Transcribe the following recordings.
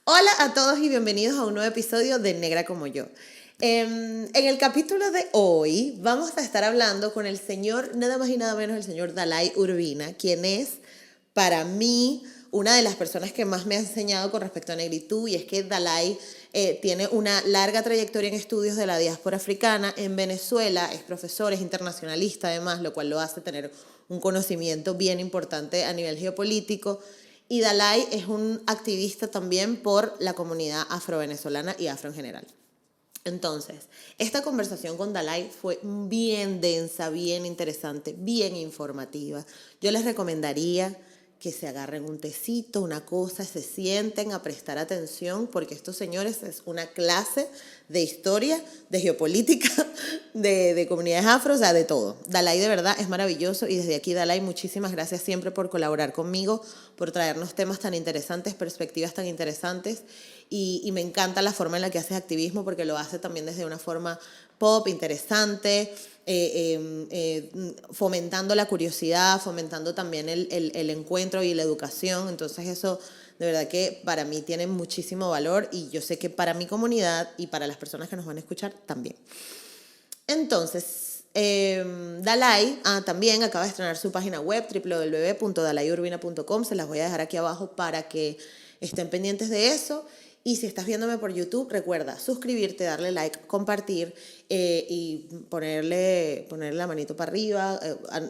Hola a todos y bienvenidos a un nuevo episodio de Negra como yo. En el capítulo de hoy vamos a estar hablando con el señor, nada más y nada menos el señor Dalai Urbina, quien es para mí una de las personas que más me ha enseñado con respecto a negritud, y es que Dalai tiene una larga trayectoria en estudios de la diáspora africana en Venezuela, es profesor, es internacionalista además, lo cual lo hace tener un conocimiento bien importante a nivel geopolítico. Y Dalai es un activista también por la comunidad afrovenezolana y afro en general. Entonces, esta conversación con Dalai fue bien densa, bien interesante, bien informativa. Yo les recomendaría que se agarren un tecito, una cosa, se sienten a prestar atención, porque estos señores es una clase de historia, de geopolítica, de comunidades afro, o sea, de todo. Dalai de verdad es maravilloso, y desde aquí, Dalai, muchísimas gracias siempre por colaborar conmigo, por traernos temas tan interesantes, perspectivas tan interesantes, y me encanta la forma en la que haces activismo, porque lo hace también desde una forma pop, interesante, fomentando la curiosidad, fomentando también el encuentro y la educación. Entonces eso de verdad que para mí tiene muchísimo valor, y yo sé que para mi comunidad y para las personas que nos van a escuchar también. Entonces, Dalai también acaba de estrenar su página web www.dalaiurbina.com. Se las voy a dejar aquí abajo para que estén pendientes de eso. Y si estás viéndome por YouTube, recuerda suscribirte, darle like, compartir y ponerle la manito para arriba,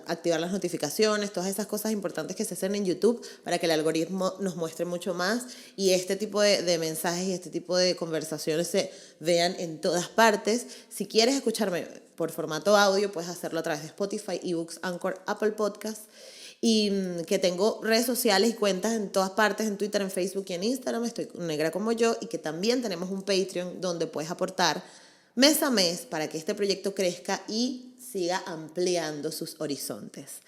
activar las notificaciones, todas esas cosas importantes que se hacen en YouTube para que el algoritmo nos muestre mucho más y este tipo de mensajes y este tipo de conversaciones se vean en todas partes. Si quieres escucharme por formato audio, puedes hacerlo a través de Spotify, eBooks, Anchor, Apple Podcasts. Y que tengo redes sociales y cuentas en todas partes, en Twitter, en Facebook y en Instagram, estoy negra como yo, y que también tenemos un Patreon donde puedes aportar mes a mes para que este proyecto crezca y siga ampliando sus horizontes.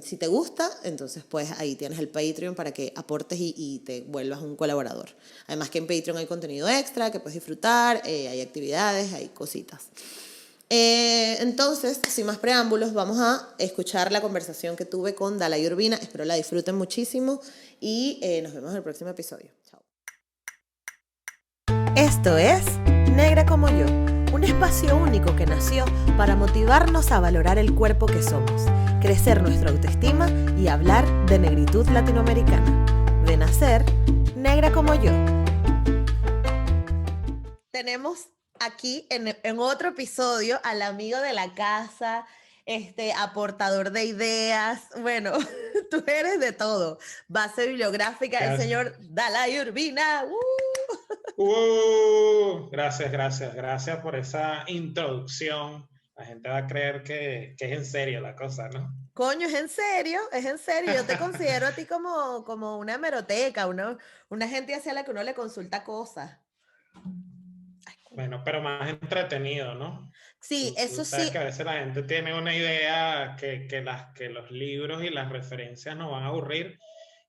Si te gusta, entonces pues ahí tienes el Patreon para que aportes y te vuelvas un colaborador. Además que en Patreon hay contenido extra que puedes disfrutar, hay actividades, hay cositas. Entonces, sin más preámbulos, vamos a escuchar la conversación que tuve con Dalai Urbina. Espero la disfruten muchísimo y nos vemos en el próximo episodio. Chao. Esto es Negra como yo, un espacio único que nació para motivarnos a valorar el cuerpo que somos, crecer nuestra autoestima y hablar de negritud latinoamericana. De nacer, negra como yo. Tenemos aquí en otro episodio al amigo de la casa, aportador de ideas. Bueno, tú eres de todo. Base bibliográfica, el señor Dalai Urbina. Gracias por esa introducción. La gente va a creer que es en serio la cosa, ¿no? Coño, es en serio, es en serio. Yo te considero a ti como una hemeroteca, una gente hacia la que uno le consulta cosas. Bueno, pero más entretenido, ¿no? Sí, Tú eso sabes que a sí. veces la gente tiene una idea que los libros y las referencias nos van a aburrir,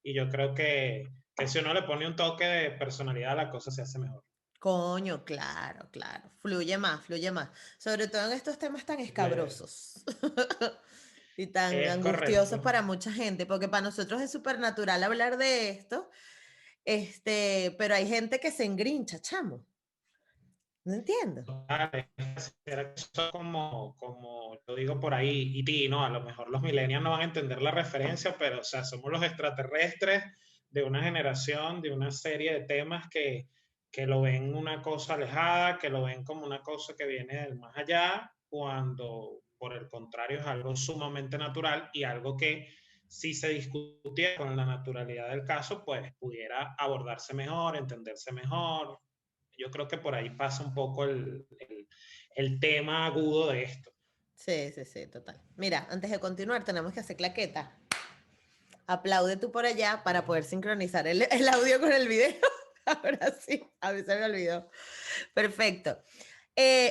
y yo creo que si uno le pone un toque de personalidad, la cosa se hace mejor. Coño, claro, claro. Fluye más, fluye más. Sobre todo en estos temas tan Le- escabrosos y tan es angustiosos correcto. para mucha gente, porque para nosotros es súper natural hablar de esto, pero hay gente que se engrincha, chamo. No entiendo. Era eso como yo digo por ahí, y ti, ¿no? A lo mejor los millennials no van a entender la referencia, pero, o sea, somos los extraterrestres de una generación, de una serie de temas que lo ven una cosa alejada, que lo ven como una cosa que viene del más allá, cuando por el contrario es algo sumamente natural y algo que si se discutiera con la naturalidad del caso, pues pudiera abordarse mejor, entenderse mejor. Yo creo que por ahí pasa un poco el tema agudo de esto. Sí, sí, sí, total. Mira, antes de continuar, tenemos que hacer claqueta. Aplaude tú por allá para poder sincronizar el audio con el video. Ahora sí, a mí se me olvidó. Perfecto.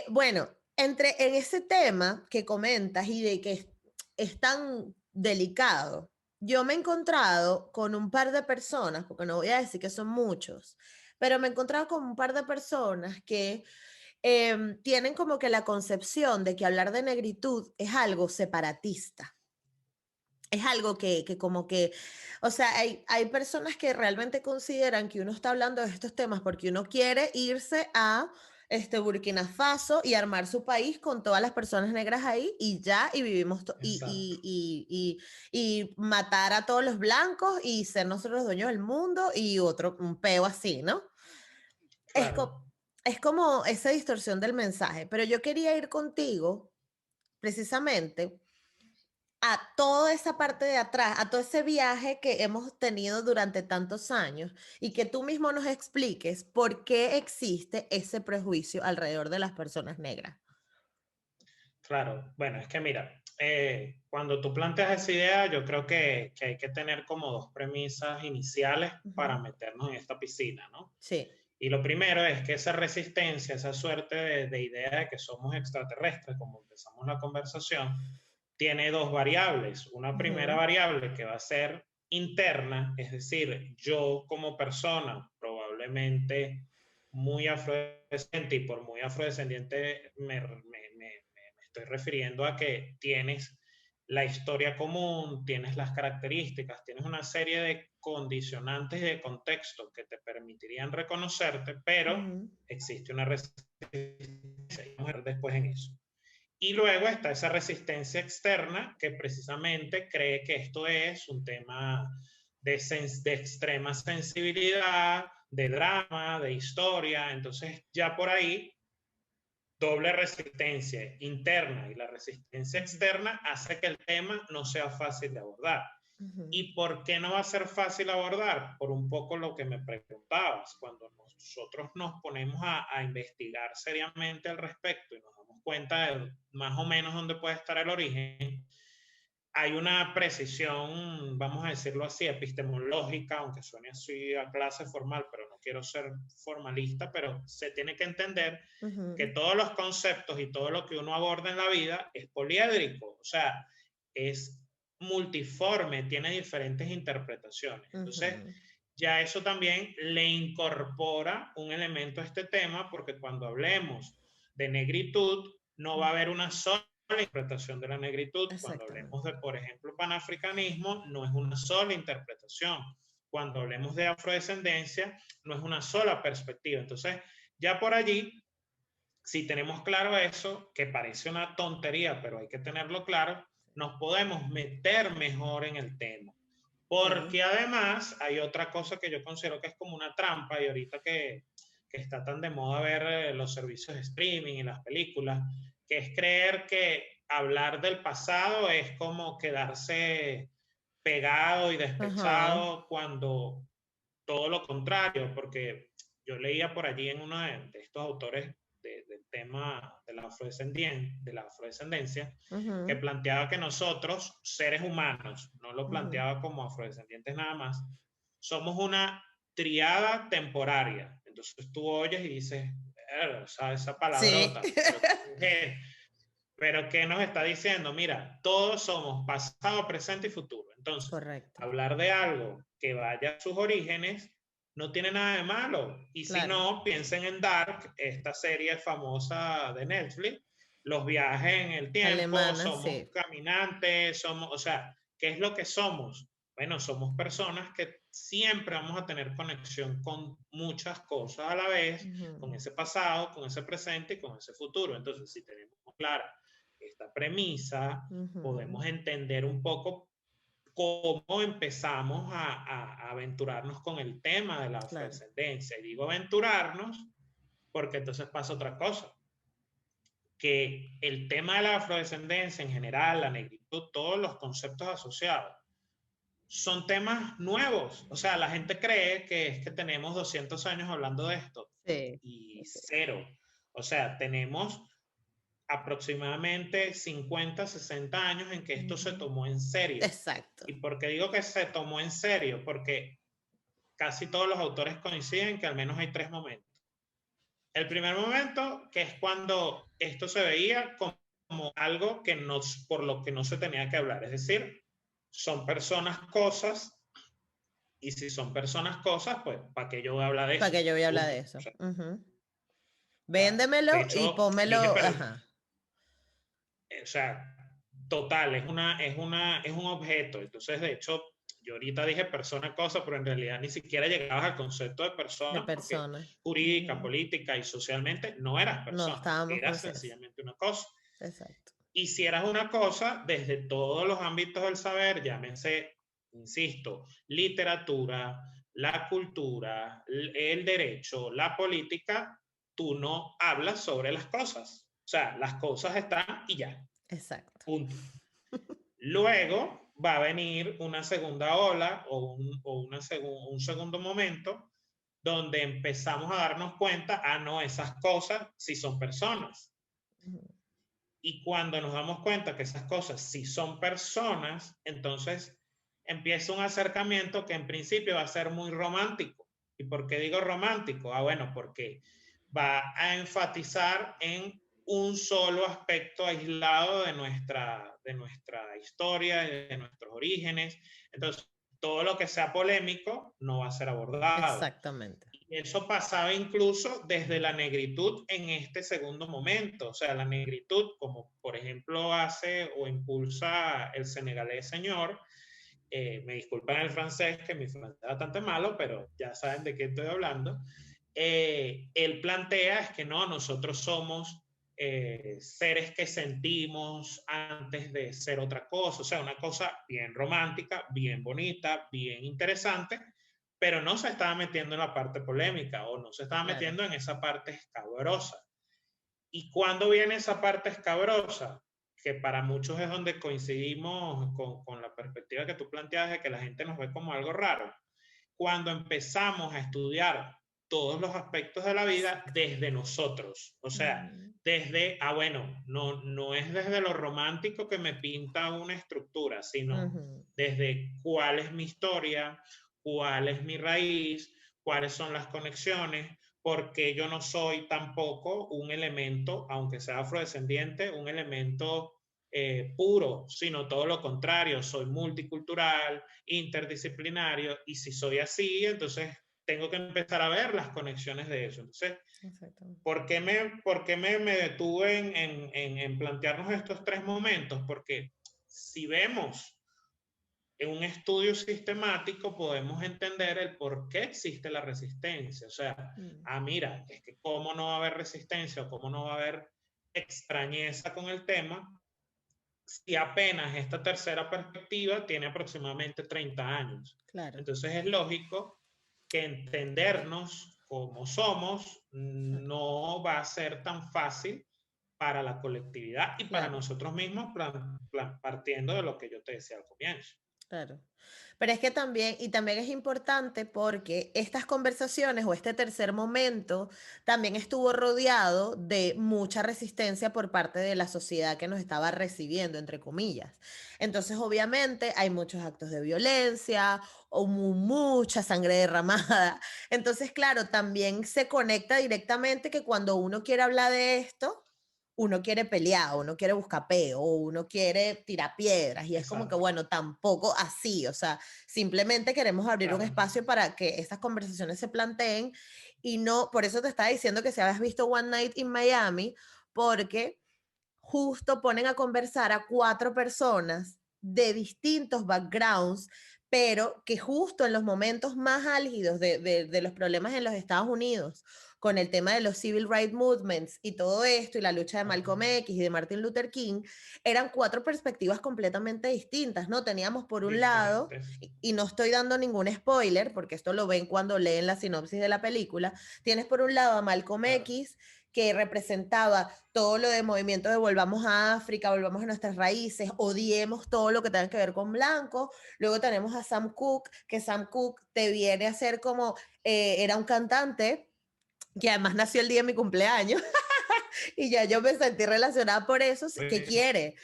Bueno, en ese tema que comentas y de que es tan delicado, yo me he encontrado con un par de personas, porque no voy a decir que son muchos, pero me he encontrado con un par de personas que tienen como que la concepción de que hablar de negritud es algo separatista. es algo que como que, o sea, hay personas que realmente consideran que uno está hablando de estos temas porque uno quiere irse a Burkina Faso y armar su país con todas las personas negras ahí y ya, y vivimos, Exacto, y matar a todos los blancos y ser nosotros los dueños del mundo y otro, un peo así, ¿no? Es, claro. co- es como esa distorsión del mensaje, pero yo quería ir contigo precisamente a toda esa parte de atrás, a todo ese viaje que hemos tenido durante tantos años y que tú mismo nos expliques por qué existe ese prejuicio alrededor de las personas negras. Claro, bueno, es que mira, cuando tú planteas esa idea, yo creo que hay que tener como dos premisas iniciales para Ujú. meternos en esta piscina, ¿no? Sí. Y lo primero es que esa resistencia, esa suerte de idea de que somos extraterrestres, como empezamos la conversación, tiene dos variables. Una primera Ujú, variable que va a ser interna, es decir, yo como persona, probablemente muy afrodescendiente, y por muy afrodescendiente me estoy refiriendo a que tienes la historia común, tienes las características, tienes una serie de condicionantes y de contexto que te permitirían reconocerte, pero ujú, existe una resistencia y vamos a ver después en eso. Y luego está esa resistencia externa que precisamente cree que esto es un tema de extrema sensibilidad, de drama, de historia. Entonces ya por ahí doble resistencia interna y la resistencia ujú, externa hace que el tema no sea fácil de abordar. ujú, ¿Y por qué no va a ser fácil abordar? Por un poco lo que me preguntabas. Cuando nosotros nos ponemos a investigar seriamente al respecto y nos damos cuenta de más o menos dónde puede estar el origen, hay una precisión, vamos a decirlo así, epistemológica, aunque suene así a clase formal, pero no quiero ser formalista, pero se tiene que entender que ujú, todos los conceptos y todo lo que uno aborda en la vida es poliédrico, o sea, es multiforme, tiene diferentes interpretaciones. Entonces, ujú, ya eso también le incorpora un elemento a este tema, porque cuando hablemos de negritud, no va a ujú. haber una sola interpretación de la negritud. Cuando hablemos Exactamente. de, por ejemplo, panafricanismo, no es una sola interpretación. Cuando hablemos de afrodescendencia, no es una sola perspectiva. Entonces, ya por allí, si tenemos claro eso, que parece una tontería, pero hay que tenerlo claro, nos podemos meter mejor en el tema. Ok. Porque además hay otra cosa que yo considero que es como una trampa y ahorita que está tan de moda ver los servicios de streaming y las películas, que es creer que hablar del pasado es como quedarse pegado y Ajá. despechado cuando todo lo contrario, porque yo leía por allí en uno de estos autores del tema de la afrodescendencia, que Ujú, planteaba que nosotros, seres humanos, no lo ujú. planteaba como afrodescendientes nada más, somos una triada temporaria. Entonces tú oyes y dices, o sea, esa Sí. palabrota, pero ¿qué nos está diciendo? Mira, todos somos pasado, presente y futuro. Entonces, Correcto. hablar de algo que vaya a sus orígenes no tiene nada de malo. Y si Claro. no, piensen en Dark, esta serie famosa de Netflix, los viajes en el tiempo, Alemana, somos sí. caminantes, somos, o sea, ¿qué es lo que somos? Bueno, somos personas que siempre vamos a tener conexión con muchas cosas a la vez, con Ujú, ese pasado, con ese presente y con ese futuro. Entonces, si tenemos clara esta premisa, ujú. podemos entender un poco cómo empezamos a aventurarnos con el tema de la Claro. afrodescendencia. Y digo aventurarnos porque entonces pasa otra cosa, que el tema de la afrodescendencia en general, la negritud, todos los conceptos asociados, son temas nuevos. O sea, la gente cree que es que tenemos 200 años hablando de esto Sí. y Sí. cero. O sea, tenemos aproximadamente 50, 60 años en que esto se Ujú. tomó en serio. Exacto. ¿Y por qué digo que se tomó en serio? Porque casi todos los autores coinciden que al menos hay tres momentos. El primer momento, que es cuando esto se veía como algo que no, por lo que no se tenía que hablar. Es decir, son personas, cosas, y si son personas, cosas, pues, ¿para qué yo voy a hablar de ¿Para eso? qué yo voy a hablar Punto. de O eso? sea, Ujú. de Véndemelo y hecho, dije, pónmelo. pero Ajá. o sea, Total, es un objeto. Entonces, de hecho, yo ahorita dije persona, cosa, pero en realidad ni siquiera llegabas al concepto de De persona porque persona. jurídica, Ujú. política y socialmente no eras No persona, estábamos eras conscientes. sencillamente una cosa. Exacto. Y si eras una cosa, desde todos los ámbitos del saber, llámese, insisto, literatura, la cultura, el derecho, la política, tú no hablas sobre las cosas. O sea, las cosas están y ya, Exacto. punto. Luego va a venir una segunda ola un segundo momento donde empezamos a darnos cuenta, no, esas cosas sí son personas. Ujú. Y cuando nos damos cuenta que esas cosas sí son personas, entonces empieza un acercamiento que en principio va a ser muy romántico. ¿Y por qué digo romántico? Bueno, porque va a enfatizar en un solo aspecto aislado de nuestra historia, de nuestros orígenes. Entonces, todo lo que sea polémico no va a ser abordado. Exactamente. Y eso pasaba incluso desde la negritud en este segundo momento. O sea, la negritud, como por ejemplo hace o impulsa el senegalés señor, me disculpan el francés, que mi francés es bastante malo, pero ya saben de qué estoy hablando. Él plantea es que no, nosotros somos seres que sentimos antes de ser otra cosa, o sea, una cosa bien romántica, bien bonita, bien interesante, pero no se estaba metiendo en la parte polémica o no se estaba Claro. metiendo en esa parte escabrosa. ¿Y cuándo viene esa parte escabrosa? Que para muchos es donde coincidimos con la perspectiva que tú planteas de que la gente nos ve como algo raro. Cuando empezamos a estudiar todos los aspectos de la vida Exacto. desde nosotros. O sea, Ujú. desde, bueno, no es desde lo romántico que me pinta una estructura, sino Ujú. desde cuál es mi historia, cuál es mi raíz, cuáles son las conexiones, porque yo no soy tampoco un elemento, aunque sea afrodescendiente, un elemento puro, sino todo lo contrario, soy multicultural, interdisciplinario, y si soy así, entonces tengo que empezar a ver las conexiones de eso. Entonces, Exactamente. por qué me detuve en plantearnos estos tres momentos? Porque si vemos en un estudio sistemático podemos entender el por qué existe la resistencia. O sea, Mm. mira, es que cómo no va a haber resistencia o cómo no va a haber extrañeza con el tema si apenas esta tercera perspectiva tiene aproximadamente 30 años. Claro. Entonces es lógico que entendernos como somos Claro. no va a ser tan fácil para la colectividad y para Claro. nosotros mismos, partiendo de lo que yo te decía al comienzo. Claro. Pero es que también, y también es importante porque estas conversaciones o este tercer momento también estuvo rodeado de mucha resistencia por parte de la sociedad que nos estaba recibiendo, entre comillas. Entonces, obviamente, hay muchos actos de violencia o mucha sangre derramada. Entonces, claro, también se conecta directamente que cuando uno quiere hablar de esto, uno quiere pelear, uno quiere buscar peo, uno quiere tirar piedras, y es como que, Exacto, bueno, tampoco así, o sea, simplemente queremos abrir un claro. espacio para que estas conversaciones se planteen, y no, por eso te estaba diciendo que si habías visto One Night in Miami, porque justo ponen a conversar a cuatro personas de distintos backgrounds, pero que justo en los momentos más álgidos de los problemas en los Estados Unidos, con el tema de los civil rights movements y todo esto, y la lucha de Malcolm X y de Martin Luther King, eran cuatro perspectivas completamente distintas, ¿no? Teníamos por un lado, Diferentes. y no estoy dando ningún spoiler, porque esto lo ven cuando leen la sinopsis de la película, tienes por un lado a Malcolm Claro. X, que representaba todo lo de movimiento de volvamos a África, volvamos a nuestras raíces, odiemos todo lo que tenga que ver con blanco. Luego tenemos a Sam Cooke, que Sam Cooke te viene a ser como, era un cantante que además nació el día de mi cumpleaños y ya yo me sentí relacionada por eso, que quiere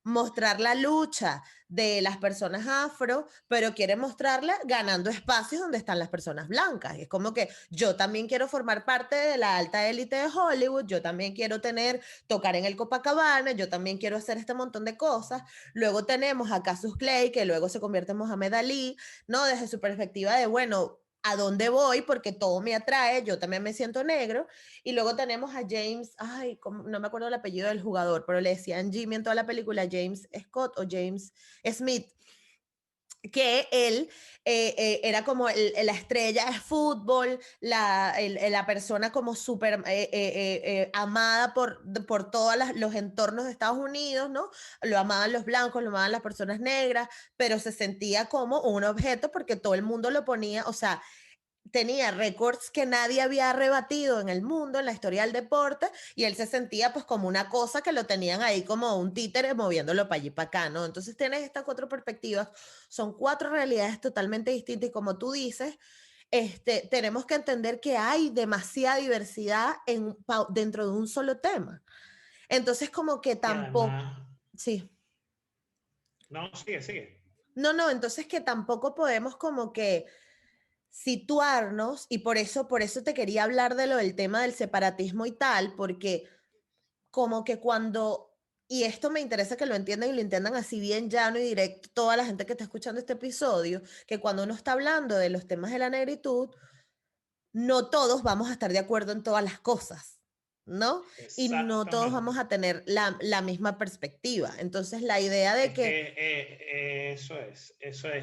mostrar la lucha de las personas afro, pero quiere mostrarla ganando espacios donde están las personas blancas. Y es como que yo también quiero formar parte de la alta élite de Hollywood, yo también quiero tocar en el Copacabana, yo también quiero hacer este montón de cosas. Luego tenemos a Cassius Clay, que luego se convierte en Mohamed Ali, ¿no? Desde su perspectiva de, bueno, a dónde voy, porque todo me atrae, yo también me siento negro. Y luego tenemos a James, ay, no me acuerdo el apellido del jugador, pero le decían Jimmy en toda la película, James Scott o James Smith, que él era como la estrella de fútbol, la persona como súper amada por todos los entornos de Estados Unidos, ¿no? Lo amaban los blancos, lo amaban las personas negras, pero se sentía como un objeto porque todo el mundo lo ponía, o sea, tenía récords que nadie había rebatido en el mundo, en la historia del deporte, y él se sentía pues como una cosa que lo tenían ahí como un títere moviéndolo para allí y para acá, ¿no? Entonces tienes estas cuatro perspectivas, son cuatro realidades totalmente distintas y como tú dices, tenemos que entender que hay demasiada diversidad dentro de un solo tema. Entonces como que Y tampoco, además, sí, no, sigue, sigue. no, entonces que tampoco podemos como que situarnos, y por eso te quería hablar de lo del tema del separatismo y tal, porque como que cuando, y esto me interesa que lo entiendan y lo entiendan así bien llano y directo, toda la gente que está escuchando este episodio, que cuando uno está hablando de los temas de la negritud, no todos vamos a estar de acuerdo en todas las cosas, ¿no? Y no todos vamos Exactamente. a tener la misma perspectiva. Entonces, la idea de Es que, que eso es,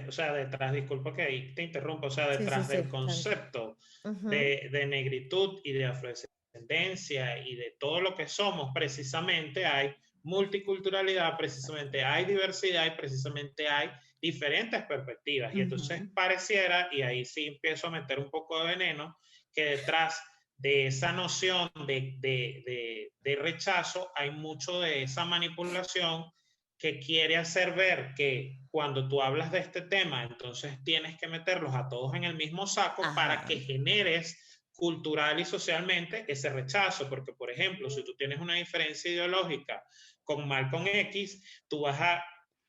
o sea, detrás, disculpa que ahí te interrumpo, o sea, sí, sí, detrás sí, del tranqui. concepto Ujú, de negritud y de afrodescendencia y de todo lo que somos, precisamente hay multiculturalidad, exacto. precisamente hay diversidad y precisamente hay diferentes perspectivas. Y entonces Ujú, pareciera, y ahí sí empiezo a meter un poco de veneno, que detrás de esa noción de rechazo hay mucho de esa manipulación que quiere hacer ver que cuando tú hablas de este tema, entonces tienes que meterlos a todos en el mismo saco para ajá, que generes cultural y socialmente ese rechazo, porque por ejemplo, si tú tienes una diferencia ideológica con Malcolm X, tú vas a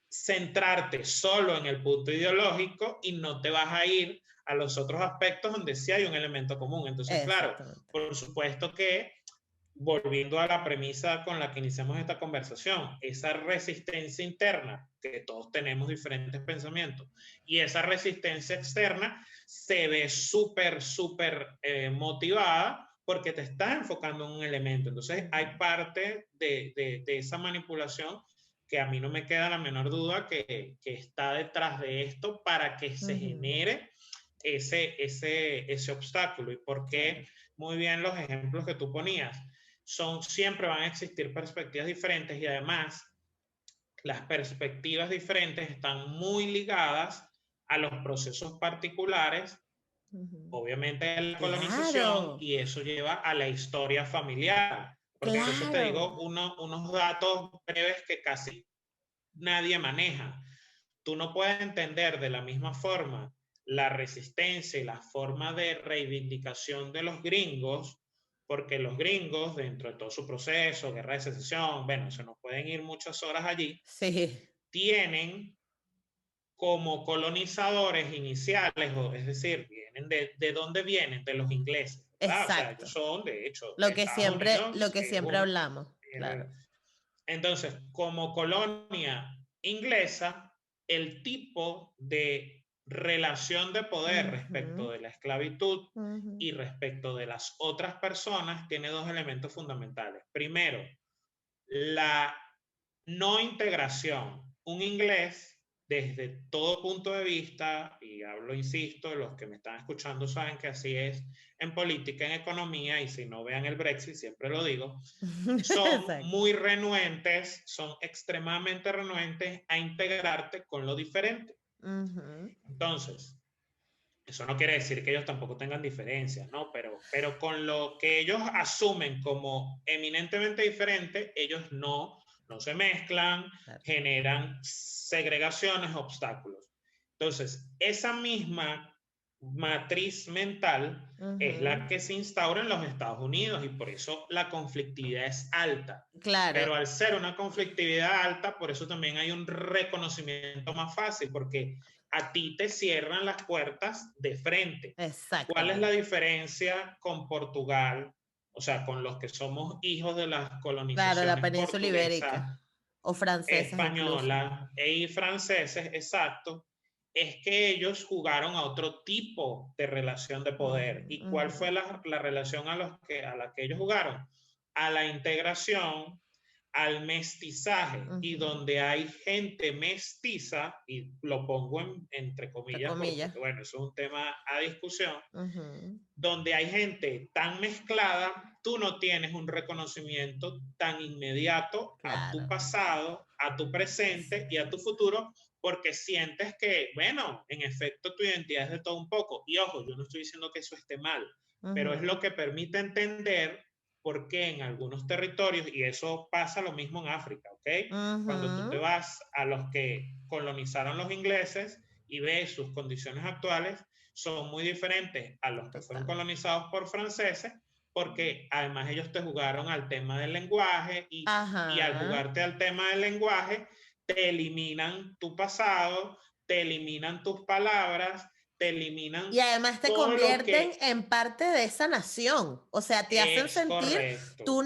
centrarte solo en el punto ideológico y no te vas a ir a los otros aspectos donde sí hay un elemento común. Entonces, claro, exactamente. por supuesto que volviendo a la premisa con la que iniciamos esta conversación, esa resistencia interna, que todos tenemos diferentes pensamientos, y esa resistencia externa se ve súper motivada porque te estás enfocando en un elemento. Entonces hay parte de esa manipulación que a mí no me queda la menor duda que está detrás de esto para que se Ujú, genere ese obstáculo. ¿Y por claro. qué? Muy bien los ejemplos que tú ponías siempre van a existir perspectivas diferentes y además las perspectivas diferentes están muy ligadas a los procesos particulares, Ujú. obviamente de la colonización, Claro, y eso lleva a la historia familiar. Porque entonces te claro. digo unos datos breves que casi nadie maneja. Tú no puedes entender de la misma forma la resistencia y la forma de reivindicación de los gringos, porque los gringos, dentro de todo su proceso, guerra de secesión, bueno, se nos pueden ir muchas horas allí, Sí, tienen como colonizadores iniciales, es decir, vienen de dónde vienen, de los ingleses, ¿verdad? O sea, ellos exacto. son, de hecho, de Estados Lo Unidos, que que es siempre uno. hablamos, claro. Entonces, como colonia inglesa, el tipo de relación de poder respecto Ujú, de la esclavitud ujú, y respecto de las otras personas tiene dos elementos fundamentales. Primero, la no integración. Un inglés, desde todo punto de vista, y hablo, insisto, los que me están escuchando saben que así es en política, en economía, y si no vean el Brexit, siempre lo digo, son exacto. muy renuentes, son extremadamente renuentes a integrarte con lo diferente. Ujú, Entonces, eso no quiere decir que ellos tampoco tengan diferencias, ¿no? Pero con lo que ellos asumen como eminentemente diferente, ellos no se mezclan, claro. generan segregaciones, obstáculos. Entonces, esa misma matriz mental es Ujú, la que se instaura en los Estados Unidos y por eso la conflictividad es alta. claro, Pero al ser una conflictividad alta, por eso también hay un reconocimiento más fácil, porque a ti te cierran las puertas de frente. ¿Cuál es la exactamente. diferencia con Portugal? O sea, con los que somos hijos de las Claro, la colonizaciones península portuguesas, ibérica o francesas incluso. españolas y franceses, exacto, es que ellos jugaron a otro tipo de relación de poder. ¿Y cuál fue la relación a la que ellos jugaron? A la integración, al mestizaje, y donde hay gente mestiza, y lo pongo entre comillas, porque bueno, eso es un tema a discusión, donde hay gente tan mezclada, tú no tienes un reconocimiento tan inmediato a tu pasado, a tu presente y a tu futuro, porque sientes que, bueno, en efecto tu identidad es de todo un poco. Y ojo, yo no estoy diciendo que eso esté mal, pero es lo que permite entender por qué en algunos territorios, y eso pasa lo mismo en África, ¿ok? Cuando tú te vas a los que colonizaron los ingleses y ves sus condiciones actuales, son muy diferentes a los que fueron colonizados por franceses, porque además ellos te jugaron al tema del lenguaje y al jugarte al tema del lenguaje, te eliminan tu pasado, te eliminan tus palabras, te eliminan. Y además te convierten en parte de esa nación. O sea, te hacen sentir, correcto. tú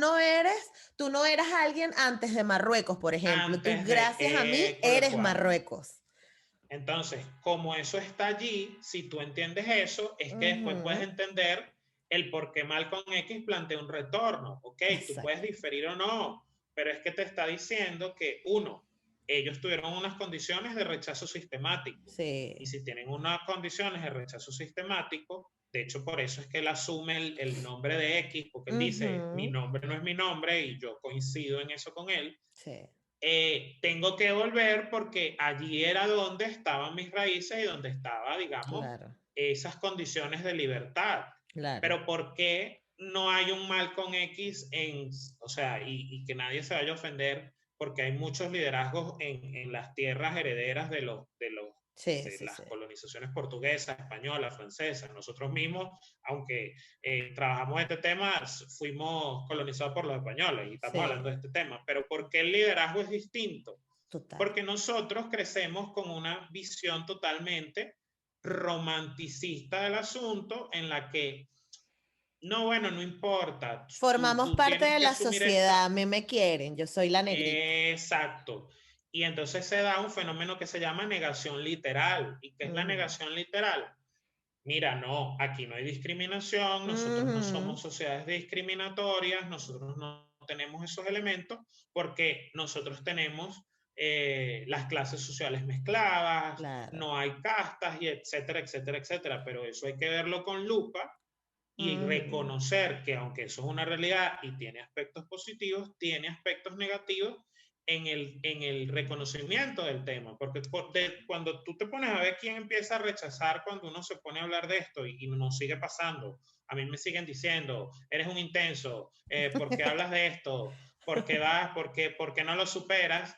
no eras alguien antes de Marruecos, por ejemplo. Tú, gracias a mí, eres Marruecos. Entonces, como eso está allí, si tú entiendes eso, es que después puedes entender el por qué Malcolm X plantea un retorno. Ok, tú puedes diferir o no, pero es que te está diciendo que, uno, ellos tuvieron unas condiciones de rechazo sistemático. Sí. Y si tienen unas condiciones de rechazo sistemático, de hecho por eso es que él asume el nombre de X, porque él dice, mi nombre no es mi nombre, y yo coincido en eso con él. Sí. Tengo que volver porque allí era donde estaban mis raíces y donde estaba, digamos, esas condiciones de libertad. Pero ¿por qué no hay un Malcolm X o sea, y que nadie se vaya a ofender, porque hay muchos liderazgos en las tierras herederas de las colonizaciones portuguesas, españolas, francesas? Nosotros mismos, aunque trabajamos este tema, fuimos colonizados por los españoles y estamos hablando de este tema. Pero ¿por qué el liderazgo es distinto? Porque nosotros crecemos con una visión totalmente romanticista del asunto, en la que no, bueno, no importa. Formamos parte de la sociedad, a mí me quieren, yo soy la negrita. Exacto. Y entonces se da un fenómeno que se llama negación literal. ¿Y qué es la negación literal? Mira, no, aquí no hay discriminación, nosotros no somos sociedades discriminatorias, nosotros no tenemos esos elementos, porque nosotros tenemos las clases sociales mezcladas, no hay castas, y etcétera, etcétera, etcétera. Pero eso hay que verlo con lupa y reconocer que, aunque eso es una realidad y tiene aspectos positivos, tiene aspectos negativos en el reconocimiento del tema. Porque cuando tú te pones a ver quién empieza a rechazar cuando uno se pone a hablar de esto, y nos sigue pasando, a mí me siguen diciendo, eres un intenso, ¿por qué hablas de esto? ¿Por qué no lo superas?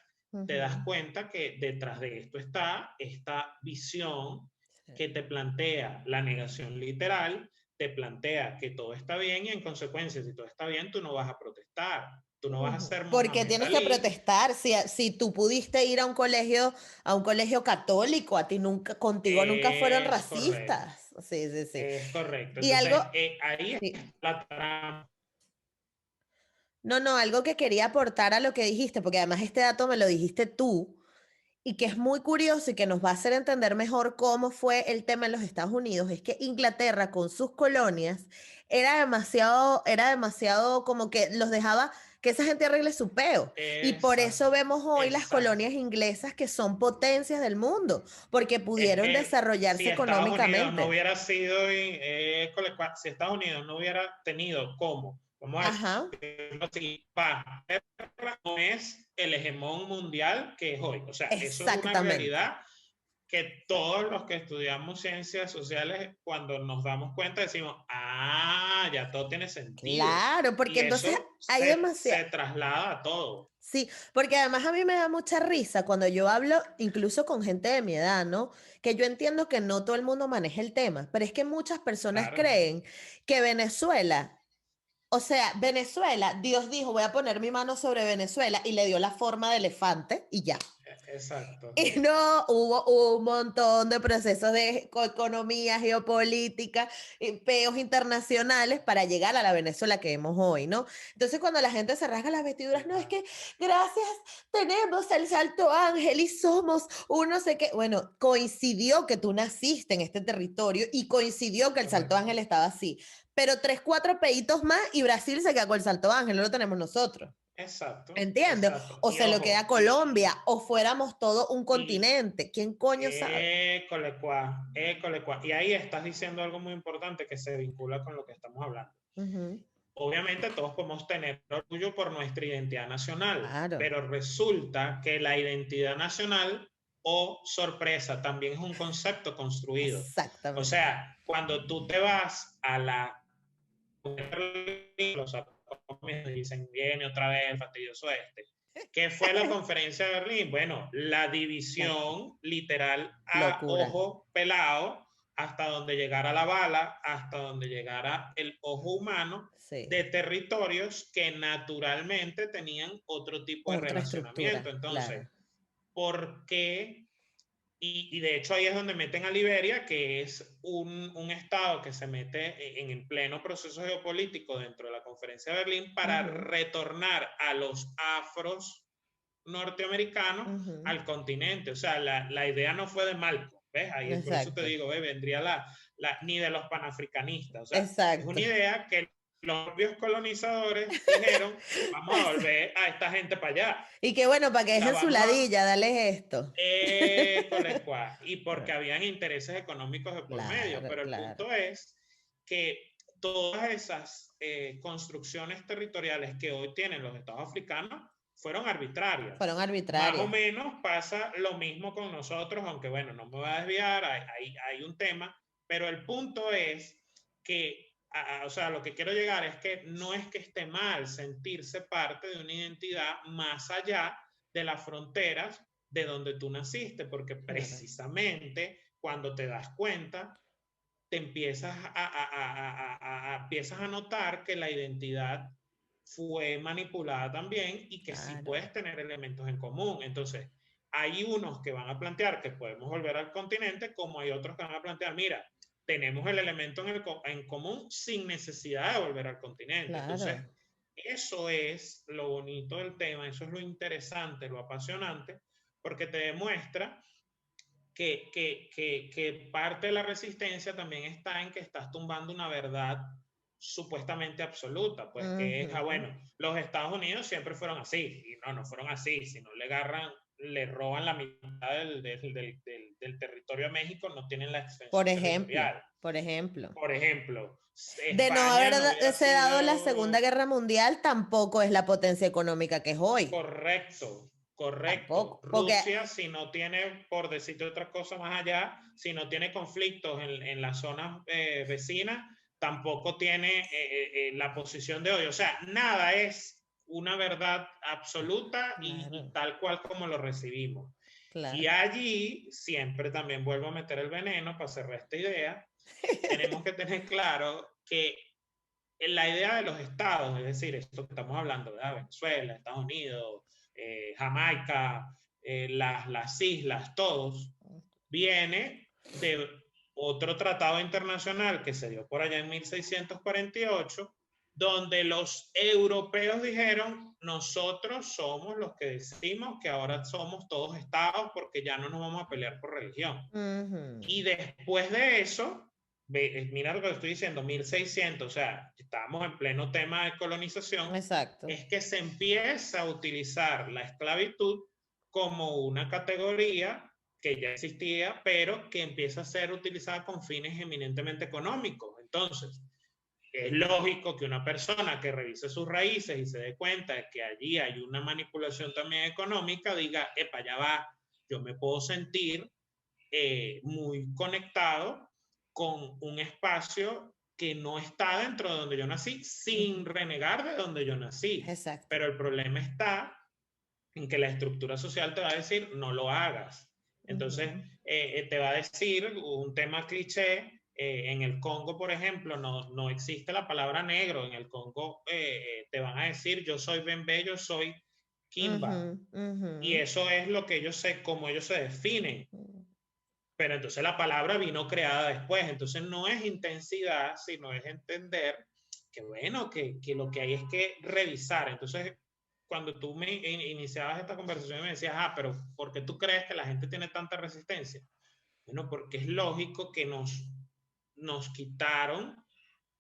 Te das cuenta que detrás de esto está esta visión que te plantea la negación literal, te plantea que todo está bien, y en consecuencia, si todo está bien, tú no vas a protestar, tú no vas a ser porque tienes que protestar. Si tú pudiste ir a un colegio católico, contigo nunca fueron racistas. Correcto. Sí, sí, sí. Es correcto. Y entonces, algo, ahí sí. la trama. No, algo que quería aportar a lo que dijiste, porque además este dato me lo dijiste tú, y que es muy curioso y que nos va a hacer entender mejor cómo fue el tema en los Estados Unidos, es que Inglaterra con sus colonias era demasiado como que los dejaba que esa gente arregle su peo. Y por eso vemos hoy las colonias inglesas que son potencias del mundo, porque pudieron desarrollarse si Estados Unidos económicamente. no hubiera sido, si Estados Unidos no hubiera tenido vamos a decirlo así, no es el hegemón mundial que es hoy. O sea, eso es una realidad que todos los que estudiamos ciencias sociales, cuando nos damos cuenta, decimos, ya todo tiene sentido. Claro, porque y entonces eso hay se traslada a todo. Sí, porque además a mí me da mucha risa cuando yo hablo incluso con gente de mi edad, ¿no? Que yo entiendo que no todo el mundo maneja el tema, pero es que muchas personas creen que Venezuela, o sea, Venezuela, Dios dijo, voy a poner mi mano sobre Venezuela y le dio la forma de elefante y ya. exacto. Y no, hubo un montón de procesos de economía, geopolítica, y peos internacionales para llegar a la Venezuela que vemos hoy, ¿no? Entonces, cuando la gente se rasga las vestiduras, no, es que gracias, tenemos el Salto Ángel y somos un no sé qué. Bueno, coincidió que tú naciste en este territorio y coincidió que el Salto Correcto. Ángel estaba así. Pero tres, cuatro peitos más y Brasil se queda con el Salto Ángel, no lo tenemos nosotros. Exacto, ¿Entiendes? exacto. O Y se lo queda ojo, Colombia, o fuéramos todo un y continente. ¿Quién coño sabe? école cuá, école cuá. Y ahí estás diciendo algo muy importante que se vincula con lo que estamos hablando. Ujú. Obviamente todos podemos tener orgullo por nuestra identidad nacional, Claro, pero resulta que la identidad nacional, o sorpresa, también es un concepto construido. O exactamente. sea, cuando tú te vas a la... Los dicen, viene otra vez el fastidioso este. ¿Qué fue la conferencia de Berlín? Bueno, la La división literal a locura. ojo pelado hasta donde llegara la bala, hasta donde llegara el ojo humano, Sí. de territorios que naturalmente tenían otro tipo de Otra estructura, relacionamiento. Entonces, claro. ¿por qué? Y de hecho ahí es donde meten a Liberia, que es un estado que se mete en el pleno proceso geopolítico dentro de la conferencia de Berlín para Ujú, retornar a los afros norteamericanos ujú. al continente. O sea, la idea no fue de Malcolm, ¿ves? Ahí por eso te Exacto. digo, vendría ni de los panafricanistas. O sea, es Exacto. una idea que los propios colonizadores dijeron, vamos a Esa- volver a esta gente para allá. Y qué bueno, para que La dejen su vamos a, ladilla, dale esto. y porque habían intereses económicos de por medio, Claro, pero el claro. punto es que todas esas construcciones territoriales que hoy tienen los estados africanos fueron arbitrarias. Fueron Más o arbitrarias. menos pasa lo mismo con nosotros, aunque bueno, no me voy a desviar, hay un tema, pero el punto es que, o sea, lo que quiero llegar es que no es que esté mal sentirse parte de una identidad más allá de las fronteras de donde tú naciste, porque Claro. precisamente cuando te das cuenta, te empiezas a notar que la identidad fue manipulada también y que sí Claro. puedes tener elementos en común. Entonces, hay unos que van a plantear que podemos volver al continente, como hay otros que van a plantear, mira, tenemos el elemento en común sin necesidad de volver al continente. Entonces, Claro. eso es lo bonito del tema, eso es lo interesante, lo apasionante, porque te demuestra que parte de la resistencia también está en que estás tumbando una verdad supuestamente absoluta, pues que es, Ujú. bueno, los Estados Unidos siempre fueron así, y no fueron así, si no le agarran, le roban la mitad del territorio a México, no tienen la extensión territorial. Por ejemplo. Por ejemplo, De no España no hubiera haberse dado la Segunda sido Guerra Mundial, tampoco es la potencia económica que es hoy. correcto, correcto. Tampoco. Porque, Rusia, si no tiene, por decirte otra cosa más allá, si no tiene conflictos en las zonas vecinas, tampoco tiene la posición de hoy. O sea, nada es una verdad absoluta y claro, tal cual como lo recibimos. Y claro. allí siempre también vuelvo a meter el veneno para cerrar esta idea. Tenemos que tener claro que en la idea de los estados, es decir, esto que estamos hablando, de Venezuela, Estados Unidos, Jamaica, las islas, todos, viene de otro tratado internacional que se dio por allá en 1648, donde los europeos dijeron, nosotros somos los que decimos que ahora somos todos estados porque ya no nos vamos a pelear por religión. Ujú. Y después de eso, mira lo que estoy diciendo, 1600, o sea, estamos en pleno tema de colonización, Exacto. es que se empieza a utilizar la esclavitud como una categoría que ya existía, pero que empieza a ser utilizada con fines eminentemente económicos. Entonces, es lógico que una persona que revise sus raíces y se dé cuenta de que allí hay una manipulación también económica, diga, epa, ya va, yo me puedo sentir muy conectado con un espacio que no está dentro de donde yo nací, sin Ujú. renegar de donde yo nací. Exacto. Pero el problema está en que la estructura social te va a decir, no lo hagas. Entonces, Ujú. te va a decir un tema cliché. En el Congo, por ejemplo, no existe la palabra negro. En el Congo te van a decir, yo soy Bembe, yo soy Kimba. Y eso es lo que ellos cómo ellos se definen. Pero entonces la palabra vino creada después. Entonces no es intensidad, sino es entender que bueno, que lo que hay es que revisar. Entonces, cuando tú me iniciabas esta conversación y me decías, pero ¿por qué tú crees que la gente tiene tanta resistencia? Bueno, porque es lógico que nos quitaron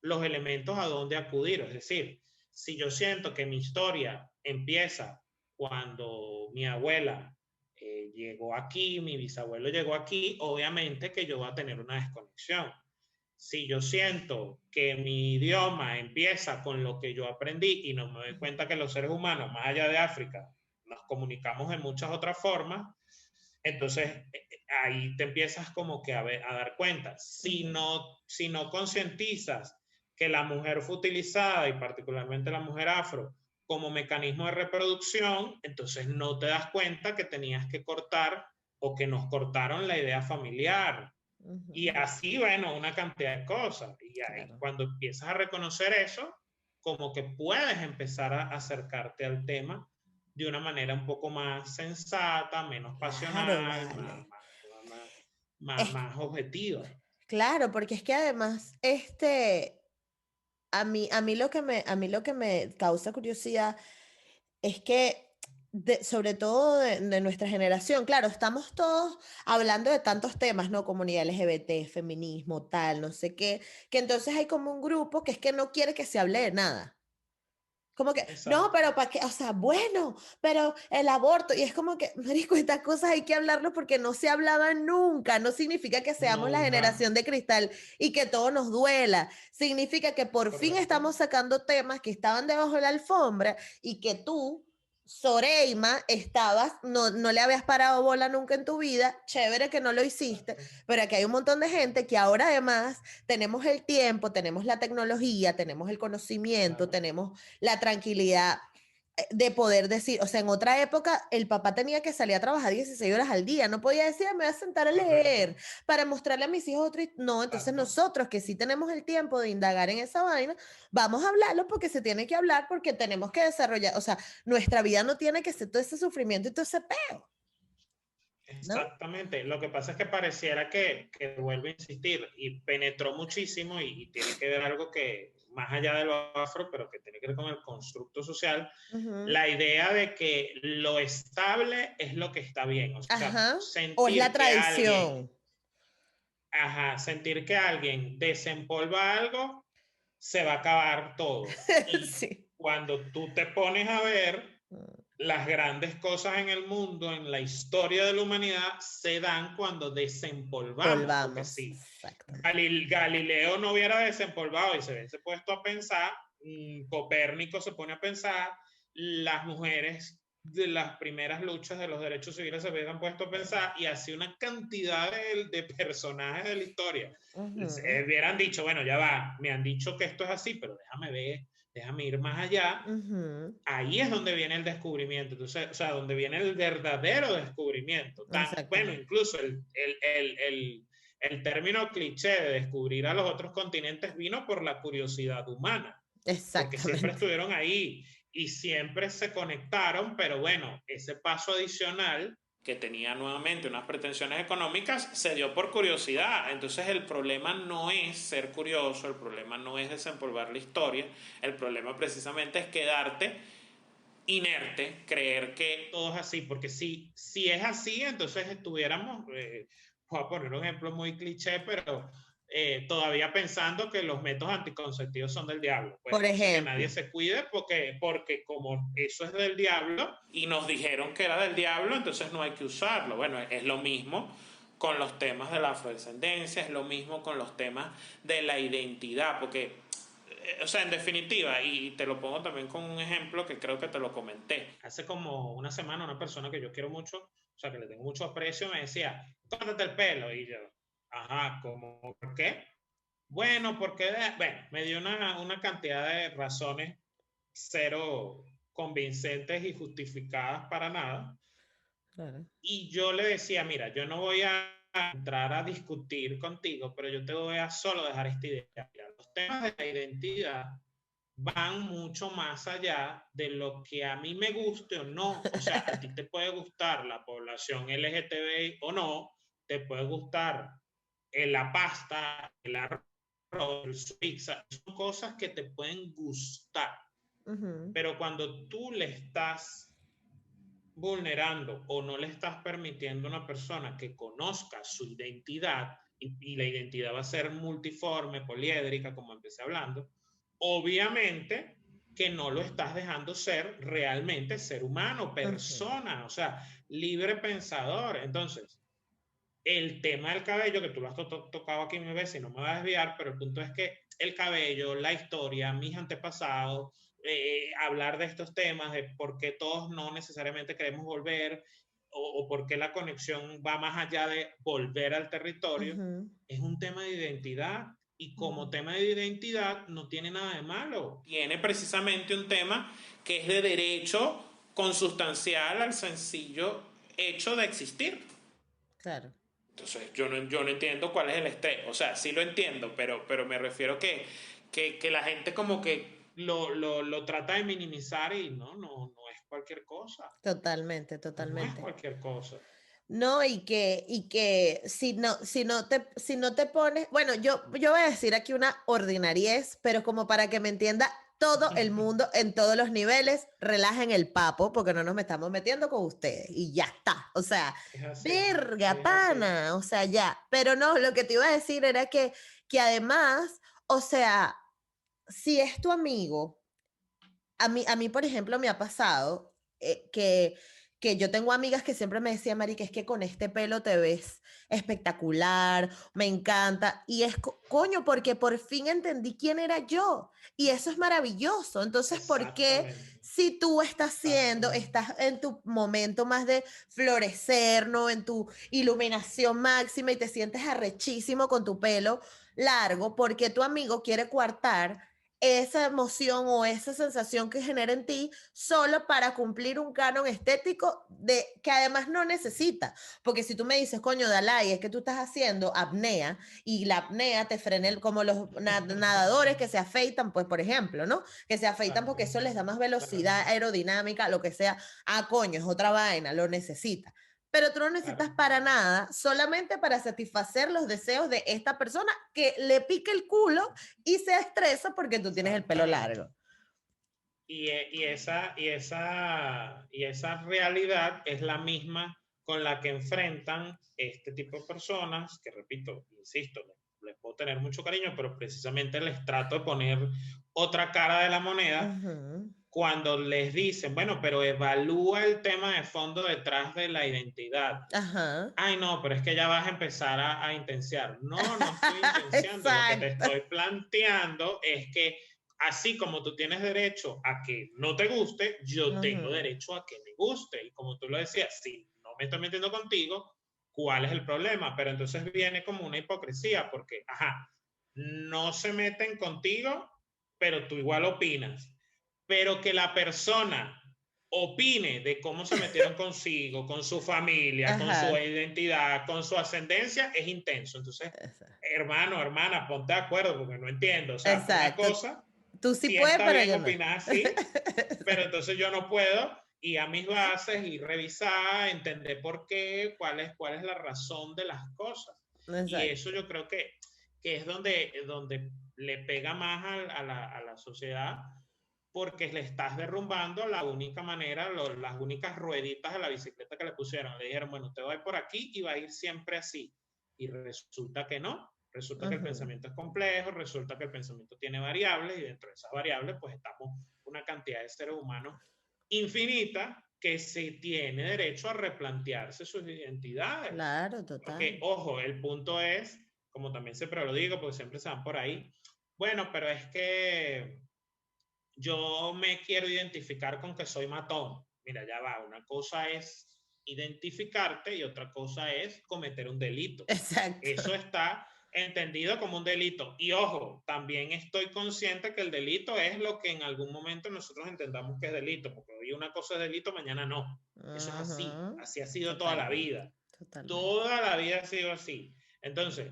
los elementos a donde acudir. Es decir, si yo siento que mi historia empieza cuando mi abuela llegó aquí, mi bisabuelo llegó aquí, obviamente que yo voy a tener una desconexión. Si yo siento que mi idioma empieza con lo que yo aprendí y no me doy cuenta que los seres humanos, más allá de África, nos comunicamos de muchas otras formas, entonces ahí te empiezas como que a dar cuenta. Si no concientizas que la mujer fue utilizada, y particularmente la mujer afro, como mecanismo de reproducción, entonces no te das cuenta que tenías que cortar o que nos cortaron la idea familiar. Y así, bueno, una cantidad de cosas. Y ahí, Claro. cuando empiezas a reconocer eso, como que puedes empezar a acercarte al tema de una manera un poco más sensata, menos Claro, pasional, vale. Es, más objetiva. claro, porque es que además, a mí lo que me causa curiosidad es que, sobre todo de nuestra generación, claro, estamos todos hablando de tantos temas, ¿no? Comunidad LGBT, feminismo, tal, no sé qué, que entonces hay como un grupo que es que no quiere que se hable de nada. Como que, no, Exacto. pero ¿para qué? O sea, bueno, pero el aborto, y es como que, marico, estas cosas hay que hablarlo porque no se hablaban nunca, no significa que seamos la Nunca. generación de cristal y que todo nos duela, significa que por fin Correcto. estamos sacando temas que estaban debajo de la alfombra y que tú, Soreima, no le habías parado bola nunca en tu vida, chévere que no lo hiciste, Exacto. pero aquí hay un montón de gente que ahora además tenemos el tiempo, tenemos la tecnología, tenemos el conocimiento, Claro. tenemos la tranquilidad de poder decir, o sea, en otra época el papá tenía que salir a trabajar 16 horas al día, no podía decir, me voy a sentar a leer Correcto. para mostrarle a mis hijos otro. No, entonces Exacto. nosotros que sí tenemos el tiempo de indagar en esa vaina, vamos a hablarlo porque se tiene que hablar, porque tenemos que desarrollar, o sea, nuestra vida no tiene que ser todo ese sufrimiento y todo ese peo, ¿no? Exactamente. Lo que pasa es que pareciera que vuelvo a insistir y penetró muchísimo y tiene que ver algo que más allá de lo afro, pero que tiene que ver con el constructo social, Ujú. la idea de que lo estable es lo que está bien. O sea, Ajá. O es la tradición. sentir que alguien desempolva algo, se va a acabar todo. Y Sí. cuando tú te pones a ver las grandes cosas en el mundo, en la historia de la humanidad, se dan cuando desempolvamos, porque Volvamos, si exactamente. Galileo no hubiera desempolvado y se hubiese puesto a pensar, Copérnico se pone a pensar, las mujeres de las primeras luchas de los derechos civiles se hubieran puesto a pensar y así una cantidad de personajes de la historia. Ujú, Hubieran dicho, bueno, ya va, me han dicho que esto es así, pero déjame ver, déjame ir más allá. ujú. Ahí es donde viene el descubrimiento, entonces, o sea, donde viene el verdadero descubrimiento. Bueno, Exactamente. incluso el término cliché de descubrir a los otros continentes vino por la curiosidad humana, porque siempre Exactamente. estuvieron ahí y siempre se conectaron, pero bueno, ese paso adicional que tenía nuevamente unas pretensiones económicas, se dio por curiosidad. Entonces el problema no es ser curioso, el problema no es desempolvar la historia, el problema precisamente es quedarte inerte, creer que todo es así, porque si es así, entonces estuviéramos, voy a poner un ejemplo muy cliché, pero todavía pensando que los métodos anticonceptivos son del diablo. Pues Por entonces que nadie ejemplo. se cuide porque como eso es del diablo y nos dijeron que era del diablo, entonces no hay que usarlo. Bueno, es lo mismo con los temas de la afrodescendencia, es lo mismo con los temas de la identidad, porque o sea, en definitiva, y te lo pongo también con un ejemplo que creo que te lo comenté. Hace como una semana una persona que yo quiero mucho, o sea, que le tengo mucho aprecio, me decía, córtate el pelo. Y yo, ajá, ¿cómo? ¿Por qué? Bueno, porque, bueno, me dio una cantidad de razones cero convincentes y justificadas para nada. Claro. Y yo le decía, mira, yo no voy a entrar a discutir contigo, pero yo te voy a solo dejar esta idea. Mira, los temas de la identidad van mucho más allá de lo que a mí me guste o no. O sea, a ti te puede gustar la población LGTBI o no, te puede gustar la pasta, el arroz, el pizza, son cosas que te pueden gustar. Ujú, Pero cuando tú le estás vulnerando o no le estás permitiendo a una persona que conozca su identidad, y la identidad va a ser multiforme, poliédrica, como empecé hablando, obviamente que no lo estás dejando ser realmente ser humano, ujú, persona, o sea, libre pensador. Entonces, el tema del cabello, que tú lo has tocado aquí mi vez y no me va a desviar, pero el punto es que el cabello, la historia, mis antepasados, hablar de estos temas, de por qué todos no necesariamente queremos volver o por qué la conexión va más allá de volver al territorio, ujú, es un tema de identidad y como ujú. tema de identidad no tiene nada de malo. Tiene precisamente un tema que es de derecho consustancial al sencillo hecho de existir. Claro, Entonces, yo no entiendo cuál es el estrés. O sea, sí lo entiendo, pero me refiero que la gente como que lo trata de minimizar y no es cualquier cosa. totalmente, No es totalmente. cualquier cosa. No, y que si no te pones, bueno, yo voy a decir aquí una ordinariez, pero como para que me entienda todo el mundo en todos los niveles, relajen el papo, porque no nos estamos metiendo con ustedes, y ya está. O sea, Es así, verga, es así. pana, o sea, ya. Pero no, lo que te iba a decir era que además, o sea, si es tu amigo. A mí, por ejemplo, me ha pasado que yo tengo amigas que siempre me decían, Mari, que es que con este pelo te ves espectacular, me encanta. Y es coño, porque por fin entendí quién era yo. Y eso es maravilloso. Entonces, ¿por qué Exactamente, si tú exactamente. estás en tu momento más de florecer, ¿no? En tu iluminación máxima y te sientes arrechísimo con tu pelo largo, porque tu amigo quiere coartar esa emoción o esa sensación que genera en ti solo para cumplir un canon estético de que además no necesita? Porque si tú me dices, coño, Dalai, es que tú estás haciendo apnea y la apnea te frena como los nadadores que se afeitan, pues por ejemplo, ¿no? Que se afeitan Exacto, porque eso les da más claro, velocidad aerodinámica, lo que sea. Ah, coño, es otra vaina, lo necesita. Pero tú no necesitas claro. para nada, solamente para satisfacer los deseos de esta persona que le pique el culo y se estresa porque tú tienes el pelo Exactamente. largo. Y esa realidad es la misma con la que enfrentan este tipo de personas, que repito, insisto, les puedo tener mucho cariño, pero precisamente les trato de poner otra cara de la moneda Ujú. cuando les dicen, bueno, pero evalúa el tema de fondo detrás de la identidad. Ajá. Ay, no, pero es que ya vas a empezar a intenciar. No, no estoy intenciando. Lo que te Exacto. estoy planteando es que así como tú tienes derecho a que no te guste, yo tengo Ujú. derecho a que me guste. Y como tú lo decías, si no me estoy metiendo contigo, ¿cuál es el problema? Pero entonces viene como una hipocresía porque, ajá, no se meten contigo, pero tú igual opinas. Pero que la persona opine de cómo se metieron consigo, con su familia, con su Ajá. identidad, con su ascendencia, es intenso. Entonces, hermano, hermana, ponte de acuerdo porque no entiendo. O sea, una Exacto. cosa, Tú sí sí puedes, está pero bien yo no. opinar así, pero entonces yo no puedo ir a mis bases y revisar, entender por qué, cuál es la razón de las cosas. Y eso Exacto. yo creo que es donde le pega más a la sociedad porque le estás derrumbando la única manera, las únicas rueditas de la bicicleta que le pusieron. Le dijeron, bueno, te voy por aquí y va a ir siempre así. Y resulta que no. Resulta que el Ujú. pensamiento es complejo, resulta que el pensamiento tiene variables y dentro de esas variables pues estamos una cantidad de seres humanos infinita que se tiene derecho a replantearse sus identidades. Claro, Porque, total. ojo, el punto es, como también siempre lo digo, porque siempre se van por ahí, bueno, pero es que yo me quiero identificar con que soy matón. Mira, ya va, una cosa es identificarte y otra cosa es cometer un delito. Eso Exacto. está entendido como un delito. Y ojo, también estoy consciente que el delito es lo que en algún momento nosotros entendamos que es delito, porque hoy una cosa es delito, mañana no. Eso es así, Ujú. así ha sido toda la Totalmente. vida. Totalmente. Toda la vida ha sido así. Entonces,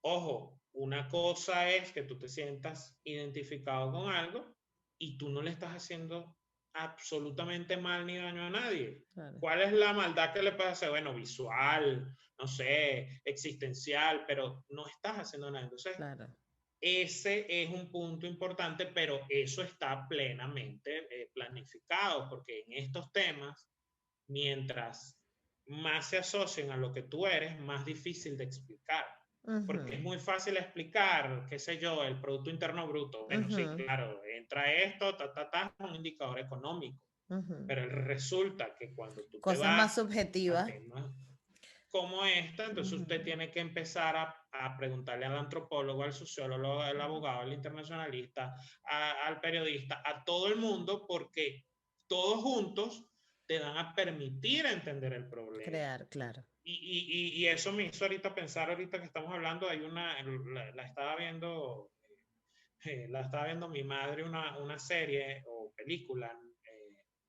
ojo, una cosa es que tú te sientas identificado con algo y tú no le estás haciendo absolutamente mal ni daño a nadie. Claro, ¿Cuál es la maldad que le puedes hacer? Bueno, visual, no sé, existencial, pero no estás haciendo nada. Entonces, claro. ese es un punto importante, pero eso está plenamente planificado, porque en estos temas, mientras más se asocien a lo que tú eres, más difícil de explicar. Porque es Ujú, muy fácil explicar, qué sé yo, el Producto Interno Bruto. Bueno, sí, ujú, claro, entra esto, un indicador económico. ujú. Pero resulta que cuando tú te Cosas más vas a subjetivas. temas como esta, entonces usted Ujú. tiene que empezar a preguntarle al antropólogo, al sociólogo, al abogado, al internacionalista, al periodista, a todo el mundo, porque todos juntos te van a permitir entender el problema. Crear, claro. Y eso me hizo ahorita pensar, ahorita que estamos hablando, hay la estaba viendo mi madre una serie o película,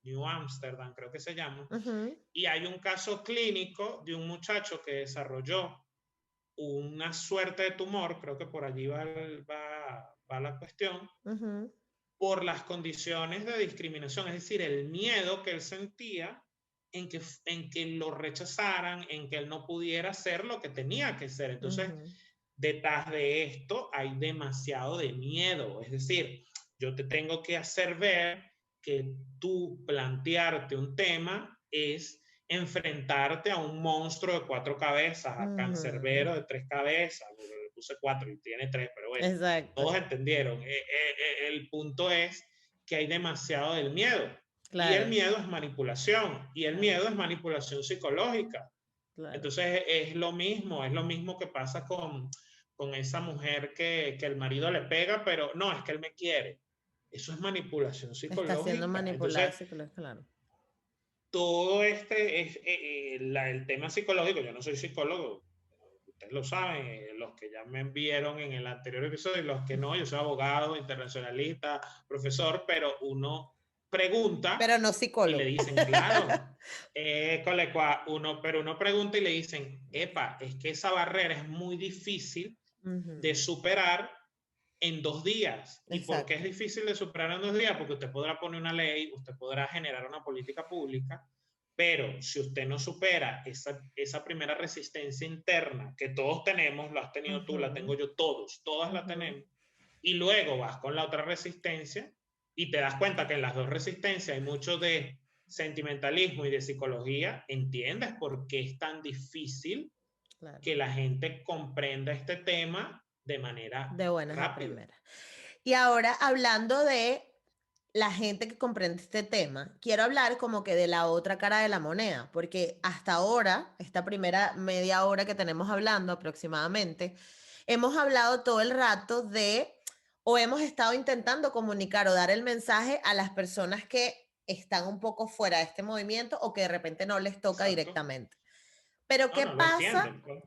New Amsterdam creo que se llama, Ujú, y hay un caso clínico de un muchacho que desarrolló una suerte de tumor, creo que por allí va la cuestión, ujú, por las condiciones de discriminación, es decir, el miedo que él sentía en que lo rechazaran, en que él no pudiera ser lo que tenía que ser. Entonces, ujú. detrás de esto hay demasiado de miedo, es decir, yo te tengo que hacer ver que tú plantearte un tema es enfrentarte a un monstruo de 4 cabezas, a Ujú. Cancerbero de 3 cabezas, le puse 4 y tiene 3, pero bueno, Exacto, todos entendieron. El punto es que hay demasiado del miedo. Y el claro, miedo es manipulación. Y el claro, miedo es manipulación psicológica. claro. Entonces es lo mismo que pasa con esa mujer que el marido le pega, pero no, es que él me quiere. Eso es manipulación Está siendo psicológica. manipulada Entonces, psicológicamente, claro. todo este es el tema psicológico. Yo no soy psicólogo, ustedes lo saben, los que ya me vieron en el anterior episodio y los que no, yo soy abogado, internacionalista, profesor, pero uno pregunta Pero no y le psicólogo. dicen, claro, pero uno pregunta y le dicen, epa, es que esa barrera es muy difícil de Ujú, superar en 2 días. ¿Y por qué es exacto. difícil de superar en 2 días? Porque usted podrá poner una ley, usted podrá generar una política pública, pero si usted no supera esa primera resistencia interna que todos tenemos, la has tenido tú, la Ujú, tengo yo, todas la ujú. tenemos, y luego vas con la otra resistencia y te das cuenta que en las dos resistencias hay mucho de sentimentalismo y de psicología, entiendes por qué es tan difícil Claro, que la gente comprenda este tema de manera de buenas a rápida. primeras. Y ahora, hablando de la gente que comprende este tema, quiero hablar como que de la otra cara de la moneda, porque hasta ahora, esta primera media hora que tenemos hablando aproximadamente, hemos hablado todo el rato de, o hemos estado intentando comunicar o dar el mensaje a las personas que están un poco fuera de este movimiento o que de repente no les toca Exacto. directamente. Pero No, ¿qué no lo pasa? entienden, pues.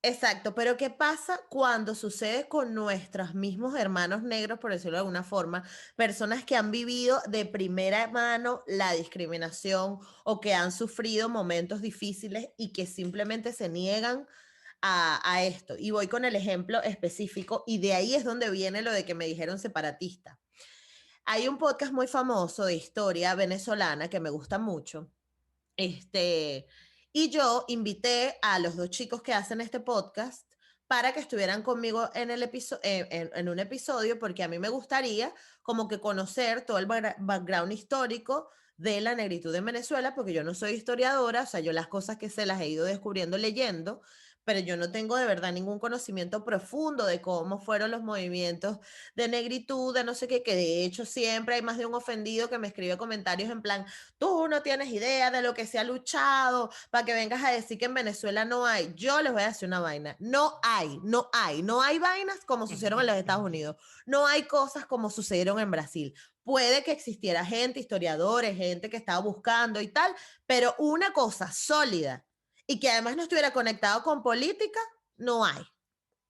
Exacto, pero ¿qué pasa cuando sucede con nuestros mismos hermanos negros, por decirlo de alguna forma, personas que han vivido de primera mano la discriminación o que han sufrido momentos difíciles y que simplemente se niegan a esto? Y voy con el ejemplo específico y de ahí es donde viene lo de que me dijeron separatista. Hay un podcast muy famoso de historia venezolana que me gusta mucho, este, y yo invité a los dos chicos que hacen este podcast para que estuvieran conmigo en el en un episodio, porque a mí me gustaría como que conocer todo el background histórico de la negritud en Venezuela, porque yo no soy historiadora, o sea, yo las cosas que sé las he ido descubriendo leyendo, pero yo no tengo de verdad ningún conocimiento profundo de cómo fueron los movimientos de negritud, de no sé qué, que de hecho siempre hay más de un ofendido que me escribe comentarios en plan, tú no tienes idea de lo que se ha luchado para que vengas a decir que en Venezuela no hay. Yo les voy a decir una vaina. No hay vainas como sucedieron en los Estados Unidos. No hay cosas como sucedieron en Brasil. Puede que existiera gente, historiadores, gente que estaba buscando y tal, pero una cosa sólida y que además no estuviera conectado con política, no hay.